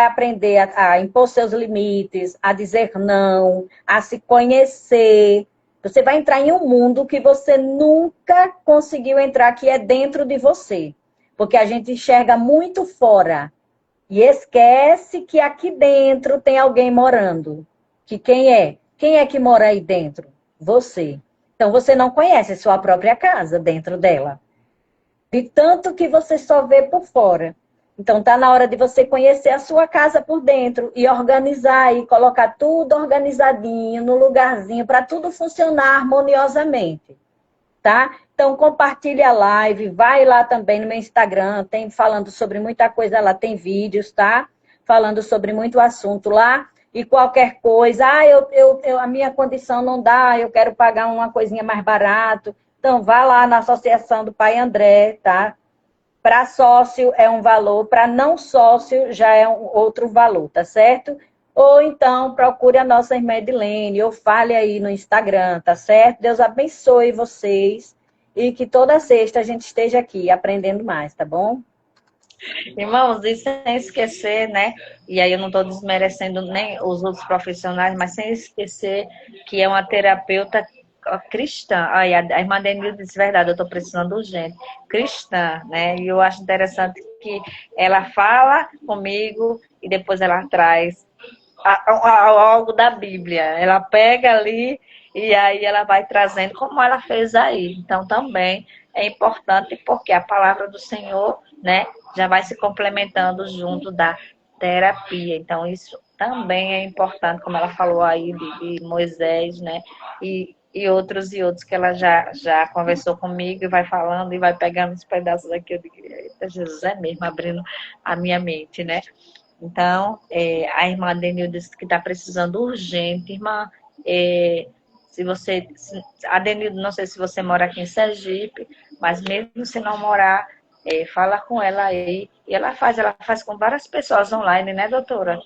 aprender a impor seus limites, a dizer não, a se conhecer. Você vai entrar em um mundo que você nunca conseguiu entrar, que é dentro de você. Porque a gente enxerga muito fora e esquece que aqui dentro tem alguém morando. Que quem é? Quem é que mora aí dentro? Você. Então você não conhece a sua própria casa dentro dela. De tanto que você só vê por fora. Então tá na hora de você conhecer a sua casa por dentro e organizar e colocar tudo organizadinho no lugarzinho para tudo funcionar harmoniosamente, tá? Então compartilhe a live, vai lá também no meu Instagram, tem falando sobre muita coisa lá, tem vídeos, tá? Falando sobre muito assunto lá. E qualquer coisa, a minha condição não dá, eu quero pagar uma coisinha mais barato. Então vá lá na Associação do Pai André, tá? Para sócio é um valor, para não sócio já é um outro valor, tá certo? Ou então procure a nossa irmã Edilene, ou fale aí no Instagram, tá certo? Deus abençoe vocês e que toda sexta a gente esteja aqui aprendendo mais, tá bom? Irmãos, e sem esquecer, né? E aí eu não estou desmerecendo nem os outros profissionais, mas sem esquecer que é uma terapeuta cristã. Aí a irmã Denilde disse, verdade, eu estou precisando urgente. Cristã, né? E eu acho interessante que ela fala comigo e depois ela traz algo da Bíblia. Ela pega ali e aí ela vai trazendo como ela fez aí. Então também é importante porque a palavra do Senhor, né, já vai se complementando junto da terapia. Então isso também é importante, como ela falou aí de Moisés, né, e outros que ela já conversou comigo e vai falando e vai pegando os pedaços aqui. Eu digo, eita, Jesus é mesmo abrindo a minha mente, né? Então, a irmã Denil disse que está precisando urgente. Irmã, se você... A Denil, não sei se você mora aqui em Sergipe, mas mesmo se não morar, fala com ela aí. E ela faz com várias pessoas online, né, doutora?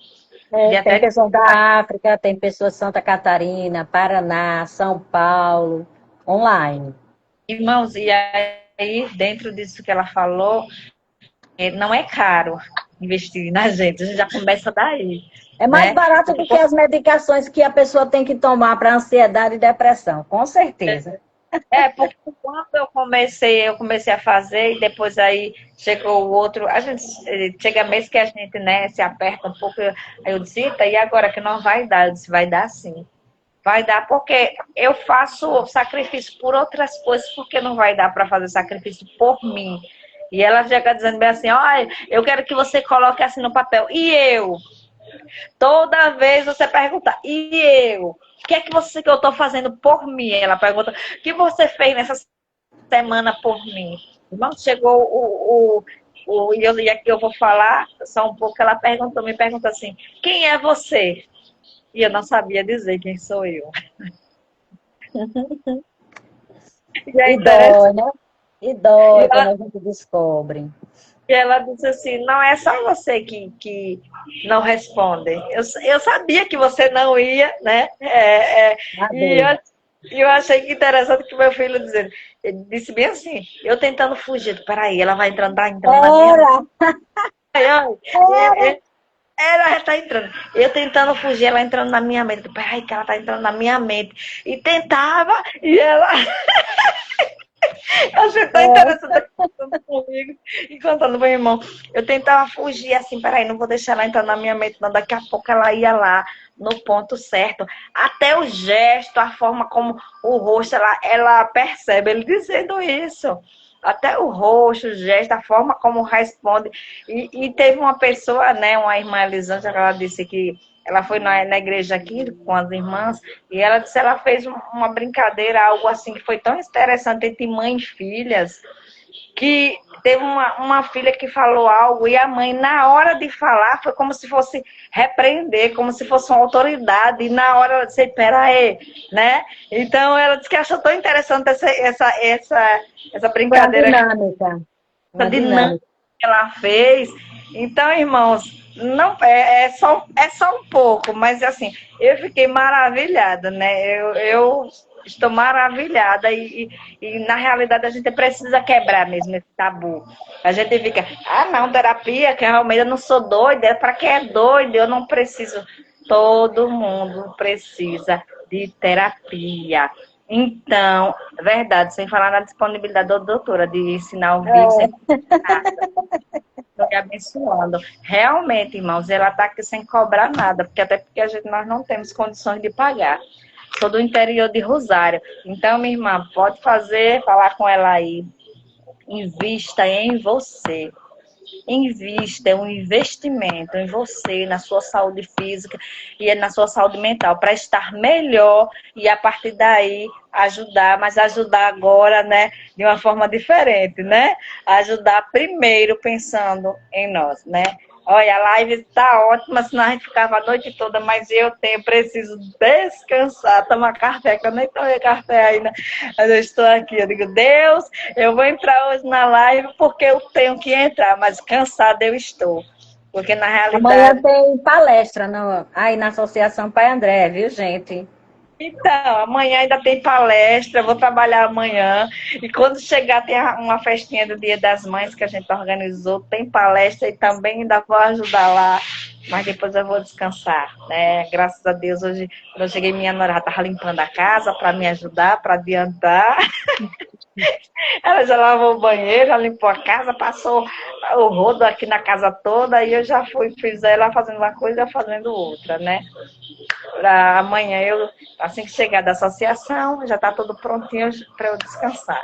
É, E tem até pessoas da África, tem pessoas de Santa Catarina, Paraná, São Paulo, online. irmãos, e aí, dentro disso que ela falou, não é caro investir na gente, a gente já começa daí, É mais né? barato do que as medicações que a pessoa tem que tomar para ansiedade e depressão, com certeza. Porque quando eu comecei a fazer, e depois aí chegou o outro, a gente chega mês que a gente, né, se aperta um pouco, aí eu disse, "Eita, e agora que não vai dar?" Eu disse, vai dar sim. Vai dar porque eu faço sacrifício por outras coisas, porque não vai dar para fazer sacrifício por mim. E ela chega dizendo bem assim, olha, eu quero que você coloque assim no papel. E eu? Toda vez você pergunta, e eu? O que é que eu estou fazendo por mim? Ela pergunta, o que você fez nessa semana por mim? Irmão, chegou e aqui eu vou falar só um pouco, ela perguntou, me perguntou assim, quem é você? E eu não sabia dizer quem sou eu. E é E interessante. dói, né? E E dói quando ela, a gente descobre. e ela disse assim, não é só você que não responde. Eu sabia que você não ia, né? E Saber. eu achei que interessante que meu filho dizendo, ele disse bem assim, eu tentando fugir, peraí, ela vai entrando, tá entrando na minha mente. Era, era. Ela já tá entrando. Eu tentando fugir, ela entrando na minha mente. Peraí, que ela tá entrando na minha mente. E tentava, e ela. Eu achei tão interessante aqui contando comigo e contando meu irmão. Eu tentava fugir assim, peraí, não vou deixar ela entrar na minha mente, não. Daqui a pouco ela ia lá no ponto certo. Até o gesto, a forma como o rosto, ela percebe ele dizendo isso. Até o rosto, o gesto, a forma como responde. E teve uma pessoa, né, uma irmã Elisângela, ela disse que ela foi na igreja aqui com as irmãs e ela disse que ela fez uma brincadeira, algo assim que foi tão interessante entre mãe e filhas, que teve uma filha que falou algo e a mãe, na hora de falar, foi como se fosse repreender, como se fosse uma autoridade, e na hora ela disse, pera aí, né? Então ela disse que achou tão interessante essa Foi a brincadeira, dinâmica. essa Uma dinâmica dinâmica. que ela fez. Então, irmãos, não é só um pouco, mas assim, eu fiquei maravilhada, né? Eu estou maravilhada e na realidade a gente precisa quebrar mesmo esse tabu. A gente fica, não, terapia, que realmente eu não sou doida, para quem é doido, eu não preciso. Todo mundo precisa de terapia. Então, verdade, sem falar na disponibilidade da doutora de ensinar ao vivo sem É, Estou me abençoando. Realmente, irmãos, ela está aqui sem cobrar nada, até porque nós não temos condições de pagar. Sou do interior de Rosário. Então, minha irmã, pode falar com ela aí. Invista em você. Invista, é um investimento em você, na sua saúde física e na sua saúde mental, para estar melhor e a partir daí ajudar, mas ajudar agora, né, de uma forma diferente, né? Ajudar primeiro pensando em nós, né? Olha, a live está ótima, senão a gente ficava a noite toda, mas preciso descansar, tomar café, que eu nem tomei café ainda, mas eu estou aqui. Eu digo, Deus, eu vou entrar hoje na live porque eu tenho que entrar, mas cansada eu estou. Porque na amanhã realidade. tem palestra aí na Associação Pai André, viu, gente? Então, amanhã ainda tem palestra, vou trabalhar amanhã. E quando chegar, tem uma festinha do Dia das Mães que a gente organizou, tem palestra e também ainda vou ajudar lá. Mas depois eu vou descansar, né? Graças a Deus, hoje, quando eu cheguei, minha nora estava limpando a casa para me ajudar, para adiantar. Ela já lavou o banheiro, já limpou a casa, passou o rodo aqui na casa toda, e eu já fiz ela fazendo uma coisa e fazendo outra, né? Para amanhã, assim que chegar da associação, já está tudo prontinho para eu descansar.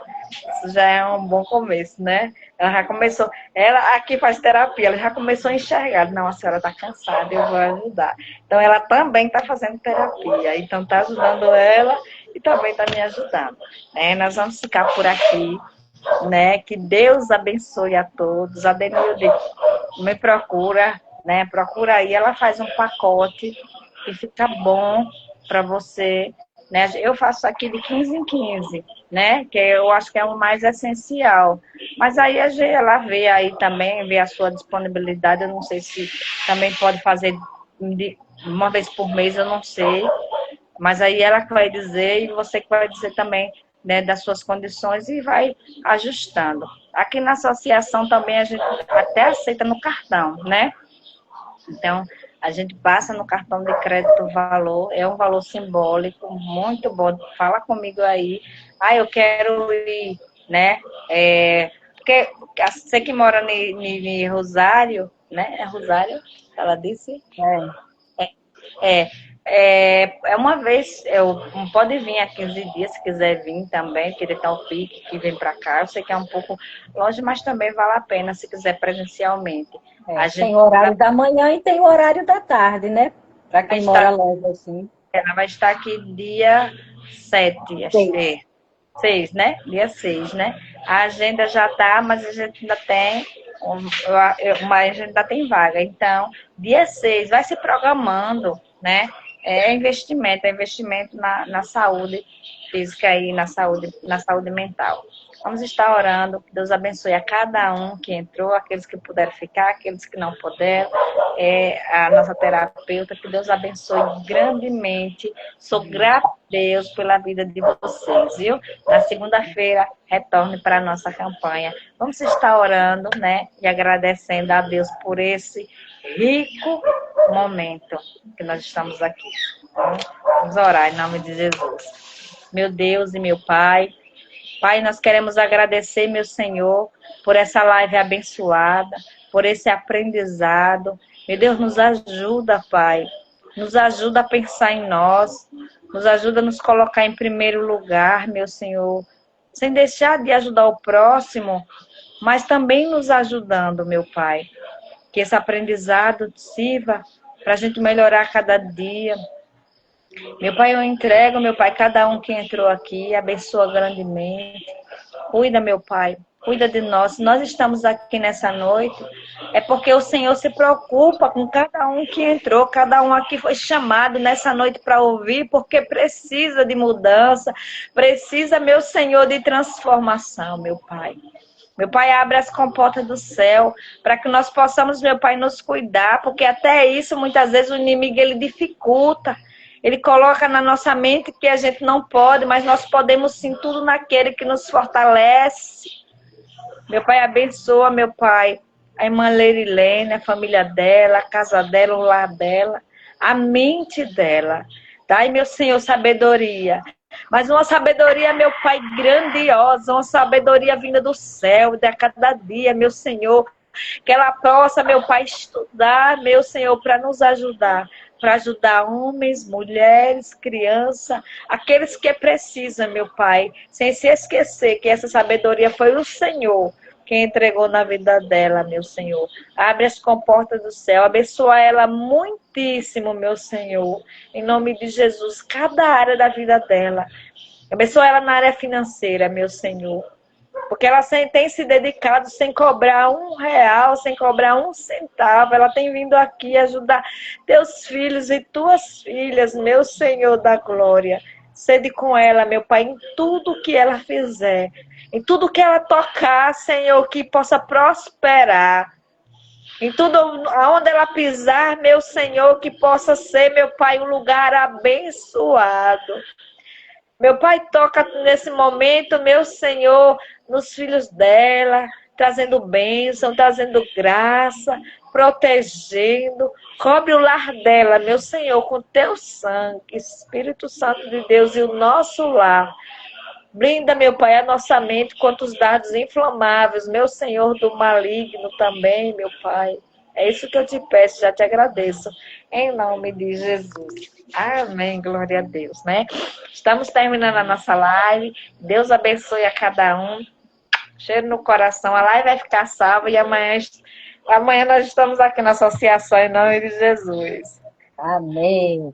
Isso já é um bom começo, né? Ela já começou, ela aqui faz terapia, ela já começou a enxergar, não, a senhora está cansada, eu vou ajudar. Então, ela também está fazendo terapia, então está ajudando ela e também está me ajudando. Nós vamos ficar por aqui, né? Que Deus abençoe a todos. A Denilde me procura, né? Procura aí, ela faz um pacote que fica bom para você, né? Eu faço aqui de 15 em 15, né? Que eu acho que é o mais essencial. Mas aí ela vê aí também, vê a sua disponibilidade. Eu não sei se também pode fazer uma vez por mês, eu não sei. Mas aí ela que vai dizer e você que vai dizer também, né, das suas condições e vai ajustando. Aqui na associação também a gente até aceita no cartão, né? Então, a gente passa no cartão de crédito o valor, é um valor simbólico, muito bom. Fala comigo aí. Ah, eu quero ir, né? Porque você que mora em Rosário, né? É Rosário, ela disse? É. É, é uma vez, pode vir a 15 dias, se quiser vir também, querer dar o pique, que vem para cá. Eu sei que é um pouco longe, mas também vale a pena se quiser presencialmente. A Tem gente o horário da manhã e tem o horário da tarde, né? Para vai quem mora estar, longe assim. ela vai estar aqui dia 7, acho que Seis. 6, né? Dia 6, né? A agenda já tá, mas a gente ainda tem, mas a gente ainda tem vaga. Então, dia 6 vai se programando, né? É investimento na saúde física e na saúde mental. Vamos estar orando, que Deus abençoe a cada um que entrou, aqueles que puderam ficar, aqueles que não puderam, a nossa terapeuta, que Deus abençoe grandemente. Sou grata a Deus pela vida de vocês, viu? Na segunda-feira, retorne para a nossa campanha. Vamos estar orando, né? E agradecendo a Deus por esse rico momento que nós estamos aqui. Então, vamos orar em nome de Jesus. Meu Deus e meu Pai, Pai, nós queremos agradecer, meu Senhor, por essa live abençoada, por esse aprendizado. Meu Deus, nos ajuda, Pai. Nos ajuda a pensar em nós. Nos ajuda a nos colocar em primeiro lugar, meu Senhor. Sem deixar de ajudar o próximo, mas também nos ajudando, meu Pai. Que esse aprendizado sirva para a gente melhorar cada dia. Meu Pai, eu entrego, meu Pai, cada um que entrou aqui, abençoa grandemente. Cuida, meu Pai, cuida de nós. Se nós estamos aqui nessa noite, é porque o Senhor se preocupa com cada um que entrou, cada um aqui foi chamado nessa noite para ouvir, porque precisa de mudança, precisa, meu Senhor, de transformação, meu Pai. Meu Pai, abre as comportas do céu para que nós possamos, meu Pai, nos cuidar, porque até isso, muitas vezes, o inimigo, ele dificulta. Ele coloca na nossa mente que a gente não pode, mas nós podemos sim tudo naquele que nos fortalece. Meu Pai, abençoa, meu Pai, a irmã Leirilene, a família dela, a casa dela, o lar dela, a mente dela. Dai, meu Senhor, sabedoria. Mas uma sabedoria, meu Pai, grandiosa, uma sabedoria vinda do céu, de a cada dia, meu Senhor. Que ela possa, meu Pai, estudar, meu Senhor, para nos ajudar. Para ajudar homens, mulheres, crianças, aqueles que precisam, meu Pai. Sem se esquecer que essa sabedoria foi o Senhor quem entregou na vida dela, meu Senhor. Abre as comportas do céu, abençoa ela muitíssimo, meu Senhor. Em nome de Jesus, cada área da vida dela. Abençoa ela na área financeira, meu Senhor. Porque ela tem se dedicado sem cobrar R$ 1, sem cobrar 1 centavo. Ela tem vindo aqui ajudar teus filhos e tuas filhas, meu Senhor da glória. Sede com ela, meu Pai, em tudo que ela fizer. Em tudo que ela tocar, Senhor, que possa prosperar. Em tudo onde ela pisar, meu Senhor, que possa ser, meu Pai, um lugar abençoado. Meu Pai, toca nesse momento, meu Senhor, nos filhos dela, trazendo bênção, trazendo graça, protegendo. Cobre o lar dela, meu Senhor, com teu sangue, Espírito Santo de Deus, e o nosso lar. Blinda, meu Pai, a nossa mente contra os dardos inflamáveis, meu Senhor, do maligno também, meu Pai. É isso que eu te peço, já te agradeço. Em nome de Jesus. Amém, glória a Deus, né? Estamos terminando a nossa live. Deus abençoe a cada um. Cheiro no coração. A live vai ficar salva e amanhã nós estamos aqui na associação em nome de Jesus. Amém.